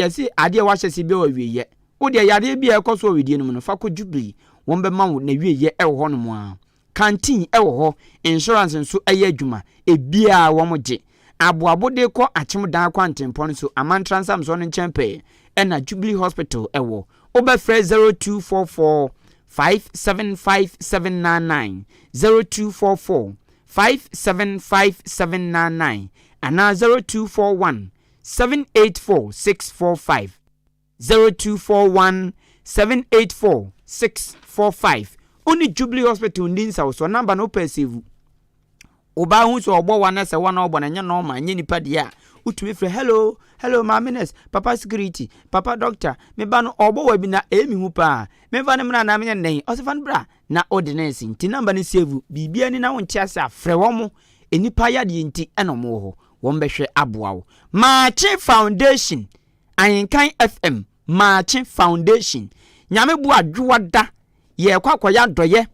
see ade wa hyese bi wa wieye wo de yare bi ekoso wedie no fako Jubilee won bema wo na wieye e wo no mo a canteen e wo ho insurance nso eye adwuma ebia wo mo je aboabode ko achim dan kwantempon so amantransam so no nchempe na Jubilee Hospital ewo obefre 0244 575799 0244 575799 and 0241 784 645 0241 784 645 only Jubilee Hospital ndinsa so number no perceive oba hu so ogbo wana se wana ogbo na nya no ma nya nipa dia utumi frɛ hello ma mines papa security papa doctor me ba no ogbo wa bi na emi hu pa me fa ne mra na me nen osifa no bra na ordinance nti number ne save bibia ni na wonte ase afrɛ wo mo enipa ya de nti eno mo ho won behwe aboawo Marching Foundation Ahenkan FM Marching Foundation nyame bu adwada ye kwakoya doye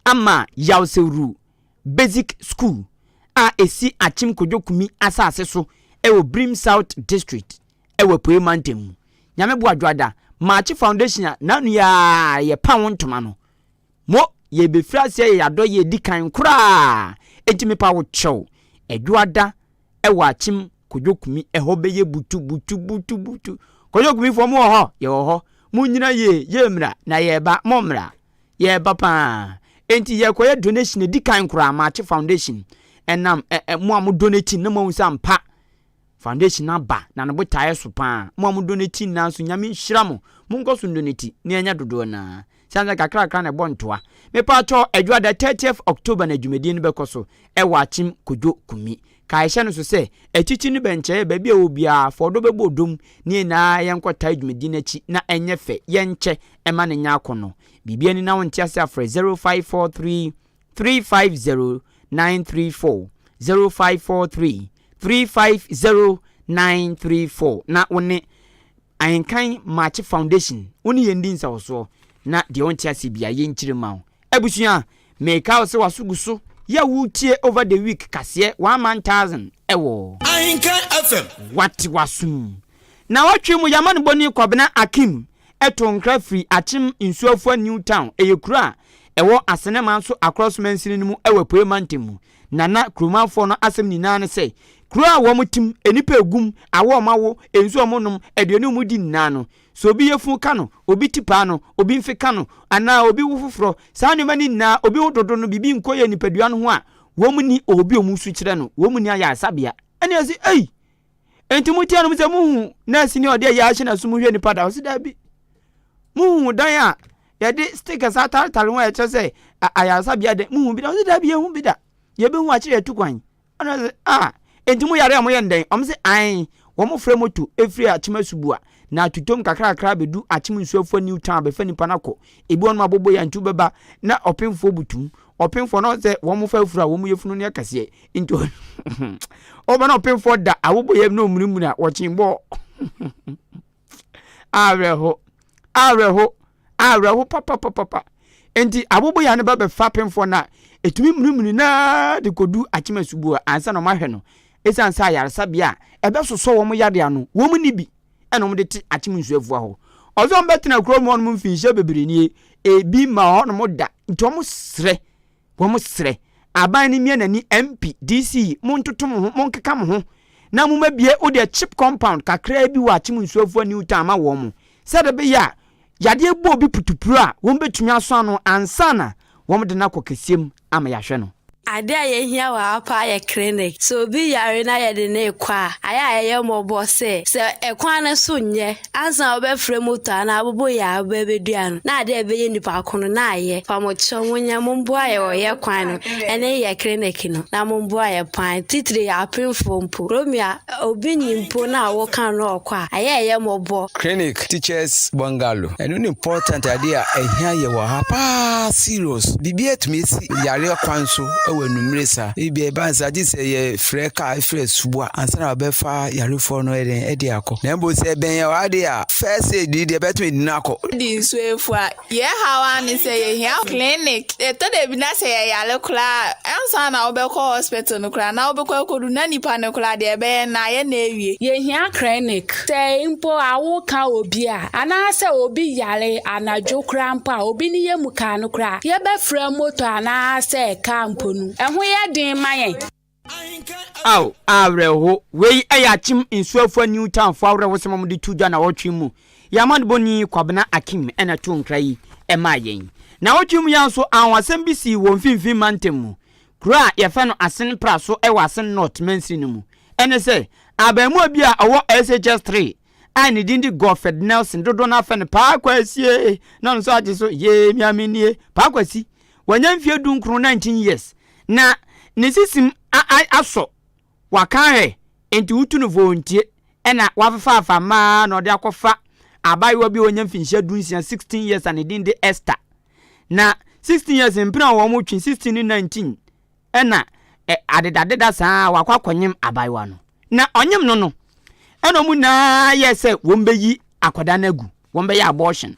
ama yawseru basic school a esi achim kodokumi asase so ewo Brim South District ewo Poemantem nyame bu adwada Marching Foundation na nu ya ye pawon toma no mo ye befrase ye yado ye dikan kura entimi pa wo chew adwada ewo achim kodokumi eho beye butu kodokumi fo mo ho ye ho munyina ye mra na ye ba mo mra ye ba pa enti ye koye donation dikan kura Marching Foundation enam mo am donate na mo sampa foundation aba na no botae so pa mo am donate na so nyame nhira mo nko so donate ne anya dodo na sanza kakra na bontoa me pa cho adwada 30th October na dwumedi no bekoso ewa achim kojo kumi kai hye no so se echichi ni benche ba bia obia fodo bebodom ne na yenkota dwumedi na chi na enye fe yenche ema ne nya akono bibia ni na wonte ase afre 0543 350 934 0543 350 934 na woni Ahenkan Marching Foundation woni yendinsa woso na de wonte ase bia yenchire ma abusua meka wo se wasuguso ya wutie over the week kase 1000 ewo Ahenkan FM wati wasum na watwe mu yamane boni kwabena Akim etonkra free achim nsuafo New Town eyekura ewo asenema nso across mansini mu ewo Poemantem nana kromafo no asem nyina ne se kura wo mutim enipa egum awo mawo ensu omonom eduanu mu di nyina no so obi yefu ka no obi tipa no obi mfika no ana obi wufufro saa nyuma ni nyina obi wododo no bibi nkoye nipaduan ho a wo mu ni obi omusu kire no wo mu ni aya asabia ene asi enti mutia no mse muhu na sini ode ya ahye na sumu hwe nipa da osida bi muhu dan a yede stickers atartar ho e chese aya asabia de muhu bi da osida bi ehu bi da ye be hu akire tukwan ana enti mu yare amoye ndɛn omse an wo mo frɛ moto efri achimasubu a na tutom kakra bedu achim nsuafo New Town be fani panako ebi on mabobo ya ntu beba na opemfo butum opemfo no se wo mo fa fura wo mo yefunu ne kase enti oba na opemfo da awobo ye no munmu na wo chimbo areho papa enti abobo ya ne ba be fa pemfo na etumi munmu na de kodu achimasubu a ansa no mahwe no esan sa yarasa bia ebe soso wo mo yade ano wo mo ni bi eno mo de ti achim nsuafu aho ozo mbetena krom ho no mfinhye bebreni ebi ma ho no mo da nto mo sre aban ni mia nani MP DC mo ntotom ho mo nkeka mo ho na mo mabie o de chip compound kakra bi wa achim nsuafu New Town ma wo mo se de be ya yade ebu obi putupuru a wo mbetumi aso ano ansana wo mo de na kokesiem ama yahwe no ade aye hia wa apa ye clinic so bi yare na ye de na kwa aya ye mobo se ekwan na so nye ansa obefre moto na abobo ya bebeduan na ade ebe ye nipa akono na aye famocho wonya mombo aye o ye kwan no ene ye clinic no na mombo aye pan titire ya pinfompo romia obi nyimpo na wo kan no kwa aye ye mobo clinic teachers bungalow eno important ade a ehia ye wa apa serious bibia tumi si yare kwan so ewe numere sa ebi eba sa ji se ye frɛ ka frɛ subo ansa na obefa yarefo no e de akọ na mbo se ben ya wade a first aid de beto edina akọ di so efu a ye hawa ni se ye hia clinic e to de bi na se ye yale kula ansa na obekọ hospital no kula na obekọ kodu na nipa no kula de be na ye na ewie ye hia clinic se mpo awo ka obi a ana se obi yale anajo kra mpa obi ni ye muka no kra ye be fra moto ana se ka mpo nu ehun ye din mayen Aw, awreho, wei ayachim insuafo new town for awreho semam de tuja na wotwimu. Yamad boni kwabena akim ena to nkrai emayen. Na wotwimu yanso anwasem bi si wo mfimfim mantemu. Kura ye fa no asen pra so e wasen north mensi no mu. Ene se abamu bi a owo SHS 3 ani dindi Godfred Nelson dodo na fa ne pa kwasie na nso age so ye miamenie pa kwasi. Wanya mfie dunkru 19 years. Na nesisim aso wakahe enti utu no volunteer ena wafafa ma na ode akofa abayiwa bi onya mfinhia dunsia 16 years and dinde Esther na 16 years mpira wo mo twi 16 19 ena adedadeda saa wakwakwanyem abayiwa no na onyem no ena mu na yese wombeyi akoda nagu wombeyi abortion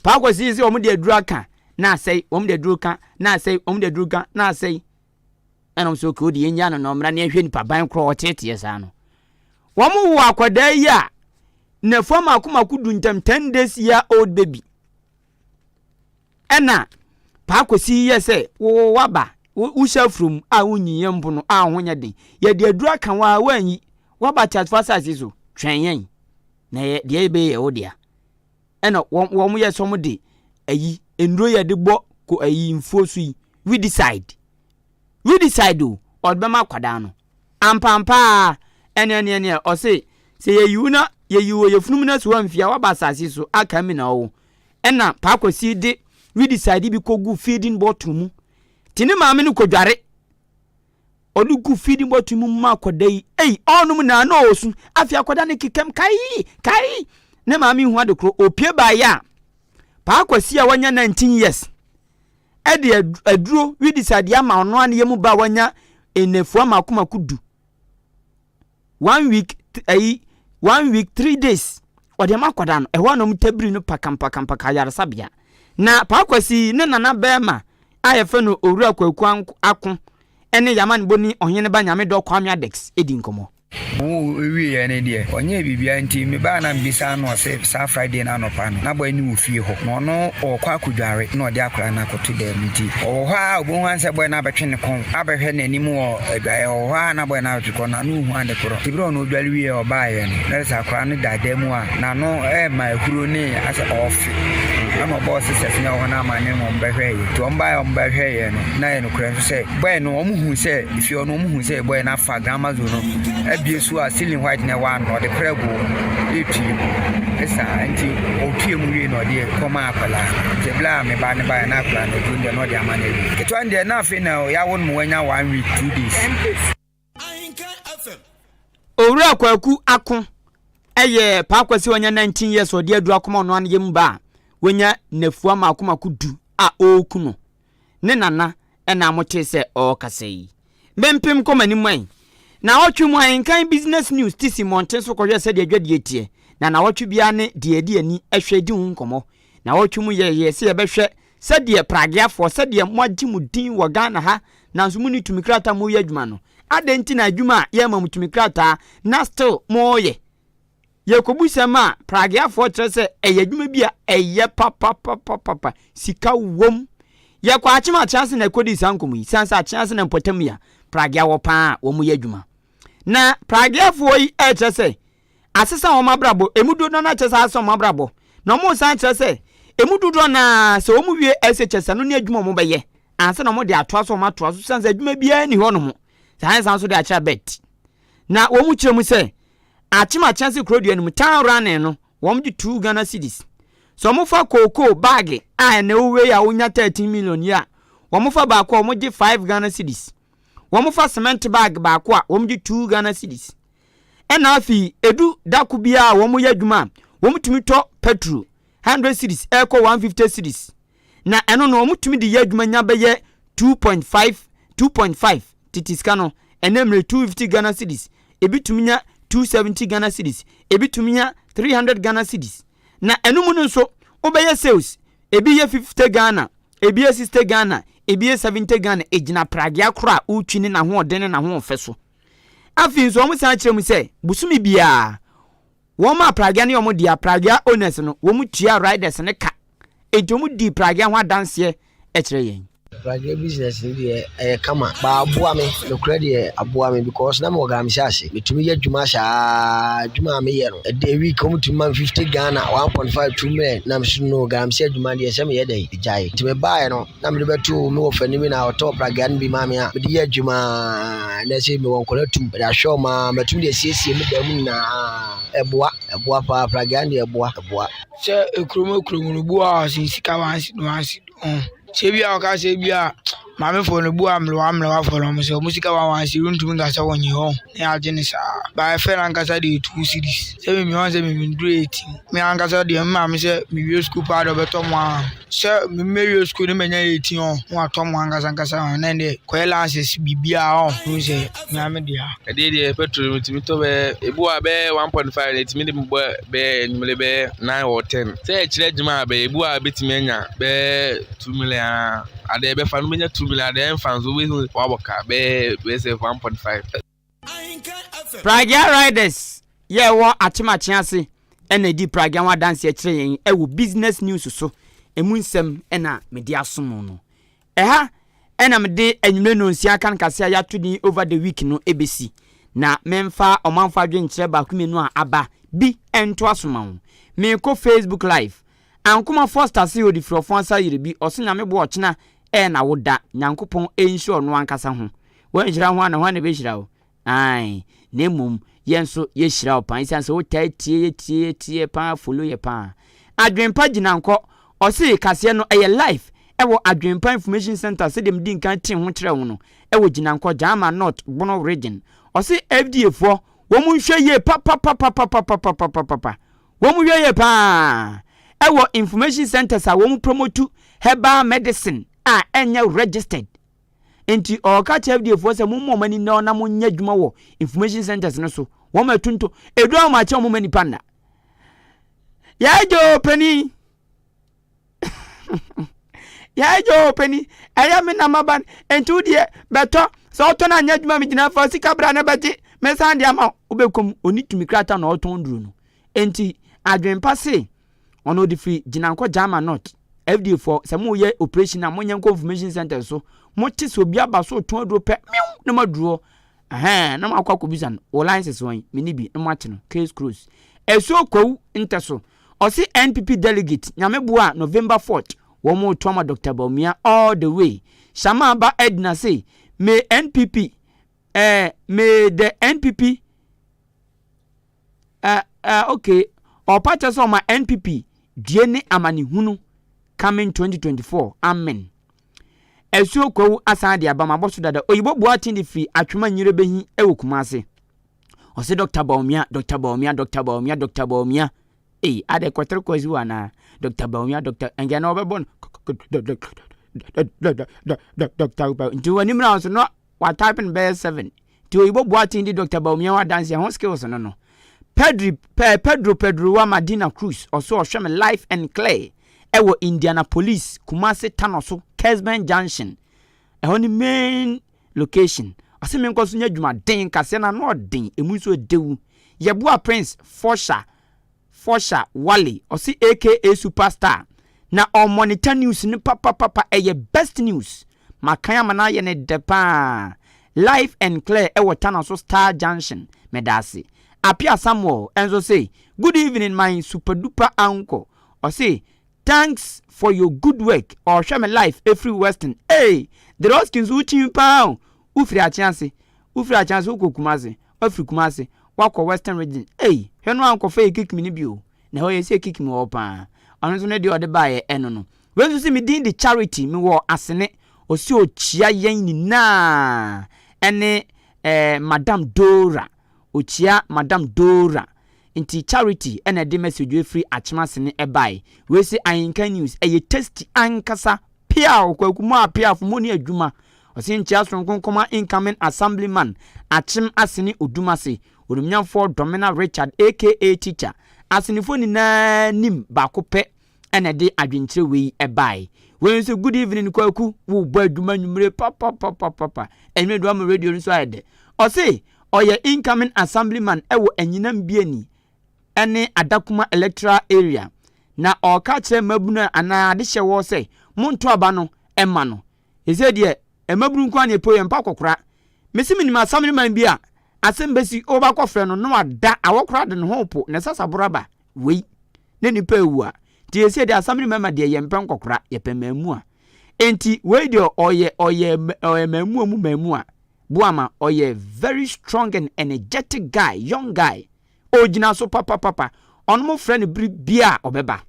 pa kwasi wo mo de adura ka na sei wo mo de adura ka na sei wo mo de adura ka na sei ena so ko di enya no mra na ehwe nipa ban kro otete yesa no wo mu wo akoda yi a na fam akumakudu ntem 10 days year old baby ena pa kosi yese wo waba wo shafrum a wonyiye mbo no a honya den ye de adura kan wa wanyi waba chat fasasi so twenyen na ye de be ye odia ena wo mu yeso mu de ayi endro ye de bo ko ayi mfo so yi we decide o odbema kwada no ampampa ene o se ye yuna ye yiwo ye funum na so amfia waba asase so aka mi na wo ena pa kwasi de we decide bi kogu feeding bottle mu tini maame no kodware odu gu feeding bottle mu ma kwada yi onum na na osu afia kwada ne kikem kai ne maame hu adekro opie ba ya pa kwasi a wanya 19 years ede aduro we decide ama ono an yemu ba wanya enefu amakumakudu 1 week 3 days ode makwada no ehwa no mtabiri no pakampaka yaresabia na pakwasi ne nana bema ayefe no owura kwaku akon ene yaman boni ohene ba nyame do kwamya dex edi nkomo wi ye ne de onye bibia nti me ba na mbisa no se sa Friday na no pa no na boy ni ofie ho no no okwa kudware na ode akora na koto da nti o ha obo wan se boy na betwe ne kon abehwe nanim o adwae o ha na boy na betwe na no hu ande koro tibro no odware wi o ba ye no na sa akora no dada mu a na no ma ehuro ni ase off ama boss se na ho na ma ne mo mbehwe ye to mbehwe ye no na ye no kora se boy no omuhu se ifio no omuhu se boy na fa grandma zo no biesu a ceiling white na one or the prego eti esa anti otie mu wi no de koma akala te bla me ba ne ba na akala no tunde no de amane wi keto ande na afi na ya won mu wanya 1 week 2 days owura kwaku akon eye pa kwasi wanya 19 years ode adu akoma no an yem ba wanya nafua makomakudu a okuno ne nana ena mote se o kasei bempem komani man na wotwu Ahenkan business news tisi monte so kohwe se de adwade etie na wotwu bia ne de ani ehwe di hu nkomo na wotwu mu ye se ye behwe se de pragiafo se de moagi mu din wo Ghana ha na nso mu ni tumikrata mu ye adwuma no adenti na adwuma ye ma mu tumikrata na still mo ye kobusema pragiafo kire se eye adwuma bia eye papa sika wom ye kwa achima chance na kodi sankomu yi sansa chance na mpotam ya pragia wo pa wo mu ye adwuma na pragiafo yi kire asesa wo mabrabo emudo no na chese aso mabrabo no mo san chese emudo na se wo mu wie SHS no ne adwuma mo beye anse no mo de ato aso mato aso sansa adwuma bia ni ho no mo san so de acha bet na wo mu kire mu se achima chance krodu no town running no wo mu di 2 Ghana cedis so mo fa koko bag a na owe ya onya 13 million ya wo mo fa ba ko mo di 5 Ghana cedis wo mo fa cement bag ba ko a wo mu di 2 Ghana cedis ena afi edu daku bia wo mo yadwuma wo mutumi to petrol 100 cedis eko 150 cedis na eno no wo mutumi di yadwuma nya beye 2.5 2.5 titiska no enemre 250 Ghana cedis ebi tuminya 270 Ghana cedis ebi tuminya 300 Ghana cedis na enumu no nso obeye sales ebi ye 50 Ghana ebi ye 60 Ghana ebi ye 70 Ghana ejina pragya kora utwini na ho odene na ho ofeso afin so omo san kyerem se busumi bia wo ma pragya ne omo dia pragya owners no wo mu tua riders ne ka ejomu di pragya ho adanse e kyere yen pragya business ni kama ba aboa me no credit aboa me because na mo gam shashe metumi ye dwuma sha dwuma me ye no a day week come to man 50 Ghana 1.5 2 million na me no gam sha dwuma de sha me ye dey jai ti me buy no na me be to me wo fani me na top pragya bi ma me a me de ye dwuma na se me won kola tu da show ma metumi de siesie me da mu na eboa pa pragya de eboa se ekromo no bua sika wansi no wansi Sebia ka sebia mame fo no bu amlo wa fo no so musika wa si runtumi ga sa wonyi ho na agene sa ba fe na nkasa de 2 series se me won se me do 18 me ankasa de mama se me wi school pa do beto mo se me wi school ni menya 18 ho wa to mo ankasa na de kwelance bibia ho se mame dia de petrol mutimi to be ebu abe 1.5 etimi de be nimle be 9 or 10 se kire juma be ebu abetimi anya be 2 million ade be fa no menya 2 million ade fans we waboka be say 1.5 Pragya riders ye wo achemache ase ena di pragya wa dance kire yen e wo business news so emu nsem ena medi asomo no eha ena mede anwumre no nsia kan kase ya tuni over the week no ebesi na memfa omanfa dwenkyere ba kumenu a aba bi ento asoma wo me ko Facebook live ankuma foster se odi frofonsa yirebi osina me bo ochena na woda nyankopon ensure no ankasa ho wanhyira ho ana ho na be hyira wo ai nemum yenso ye hyira wo pan isanse wo tie pa follow ye pa adwenpa ginanko osi kase no eye live ewo adwenpa information center se dem din kan tin ho kire wo no ewo ginanko jama north bono region osi FDA fo wo mu hwe ye pa wo mu hwe ye pa ewo information centers a wo mu promote herbal medicine enya registered enti oka chefde fo se mummo mani na na munya dwuma wo information centers no so wo ma tunto edu ma che mo mani panda ya jo pani aya me na maban entu de beto so to na nya dwuma mi gina fo sika bra na beti me san de ama obekom onitumi krata na oton duru no enti adwen passe ono di free ginanko jama not FDA for some ye operation na monyan information center so moti so bia ba so ton aduro pe na maduro na makwa kobisan o license won minibi na mate no case close eso kwu inteso o si NPP delegate nyamebua November 4th wo mo to ma Dr. Baumia all the way Shama ba Edna say may NPP may the NPP okay or part of my NPP diene amani hunu coming 2024 amen esuo kwu asan de aba maboso dada oyibo bo atindi fi atwema nyire behi ewo kumase o se Dr. Baumia ade kwatere kwazi wana Dr. Baumia Dr. engana obebon Dr. Baumia nti wani mra so no wa typing be 7 ti oyibo bo atindi Dr. Baumia wa dance ho skills no Pedro wa Madina Cruz also ohweme life and clay ewo Indianapolis Kumasi Tanoso Kesben Junction ehoni main location aseme nkoso nya dwuma den kase na no den emu so dewu yebua Prince Fosha Wally osi aka superstar na on monitor news ni papa eye best news makanya mana ye ne depa life and clear ewo Tanoso Star Junction medasi Apia Samuel enzo say good evening my super duper uncle or say thanks for your good work or share my life every western hey the roskins uchi pa ufri a chance ukokumase ofri kumase wako western region hey heno uncle fe kick me ni bio na ho ye say kick me opa onu so ne de ode ba ye eno no wenzo see me din the charity me wo asene osi ochia yen ni na ene Madam Dora ochia Madam Dora inti charity ena de message we free achimase ne ebai we say Ahenkan news eye tasty ankasa pia okwakumu apia fo moni adwuma Osin chia sonko koma incoming assemblyman achim asini odumase onumnyamfo Domina Richard aka teacher asinifo ni na nim bakope ene de adwenkyere wei ebai when say good evening kwaku wo bo aduma nwumre papa enwe do am radio nso ayede o say oye incoming assemblyman ewo anyinam biani ene adakuma electoral area na o ka kire mabunu ana ade hye wo say monto aba no emma no eze de emabunu kwa ne poye mpa kokora mesimi ni assemblyman bia asembesi oba kofre no no ada awokora de no hopo ne sasa boraba wei ne nipa ewu a ti ese de assemblyman de yempen kokora yepemamu a enti wei de oye mamu mu mamu a buama oye very strong and energetic guy, young guy ojina so papa onmo friend bia obeba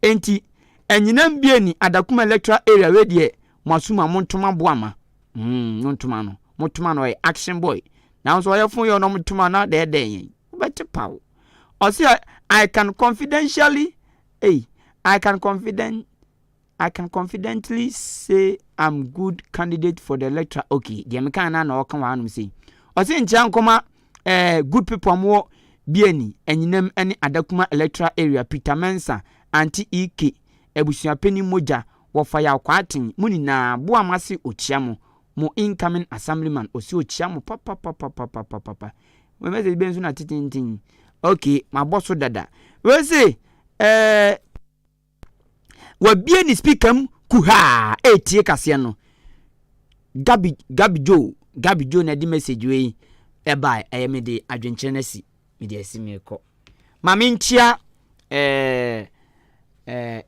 enti enyinam bia ni adakuma electoral area we de masuma montoma buama montoma no action boy now so yefun yo no montoma na de beti paw o say I can confidently say I'm good candidate for the electoral. Okay, the American na okan wa anum say. O say ntia nkoma good people mo bieni enyinem ene adakuma electoral area Peter Mensa anti EK ebusuapeni moja wo fire kwatin muni na bo amase ochiamo mo incoming assemblyman osi ochiamo papa. We message benzu na titintin. Okay, my boss dada. We say wa bieni speaker kuha etie kase no Gabi Joe na di message we eba me de adwenkyere na si me de asi me ko mame ntia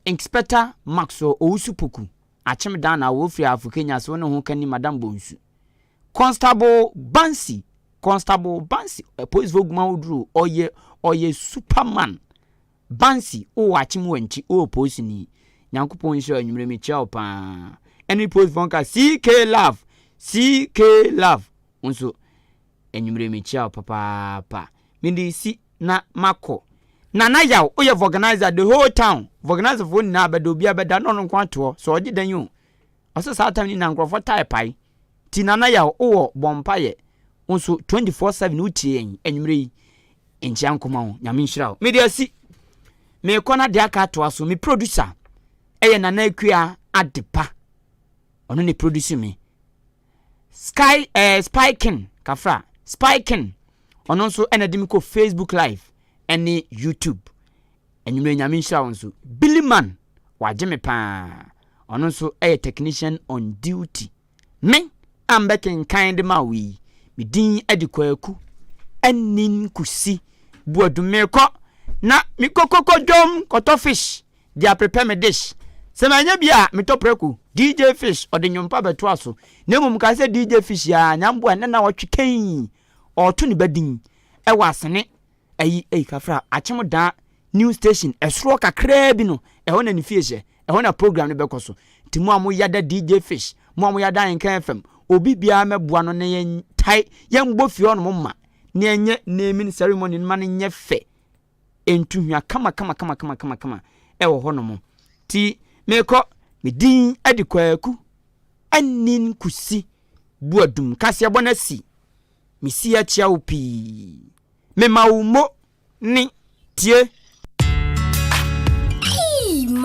inspector Maxo Owusupoku achem dan na wo firi Afukenya so ne ho kani madam Bonsu Constable Bansi police voguma udru oye superman Bansi o achem wanchi o police ni Nyankopon nso anwumre me chia opa any post vonka CK love nso anwumre me chia papa mindi si na mako na yaw o ye organizer the whole town organizer for na abado bia beda no nkwato so oje dan yo oso sa time ni na nkrofo type pai ti na yaw o bompa ye nso 24/7 utie anwumre enchi ankoma ho nyame nhira me dia si me kona de aka to aso me producer eye nana akua adepa ono ne produce me spiking kafra spiking ono nso enadim ko Facebook live ene YouTube enyumre nyame nhira wonso Billyman wageme pa ono nso eye technician on duty me ambekin kind ma wi midin adikwaku enin kusi buadumeko na mikokoko jom koto fish dia prepare me dish semanya bia mitopreku DJ Fish odnyompa beto aso nemum ka se DJ Fish ya nyambo na wotweken oto ne badin e wasene ayi kafra achem da new station esro kakra bi no e ho na ni fiehye e ho na program ne bekoso timu amu yada DJ Fish mu amu yada Ahenkan FM obi bia meboa no ne yen tai yen bofi ono mma ne enye naming ceremony ma ne nye fe entuhua kama e wo ho no mo ti meko medin adikwaku anin kusi buadum Kasiebo na si misi a chia opi me mawumo ni tie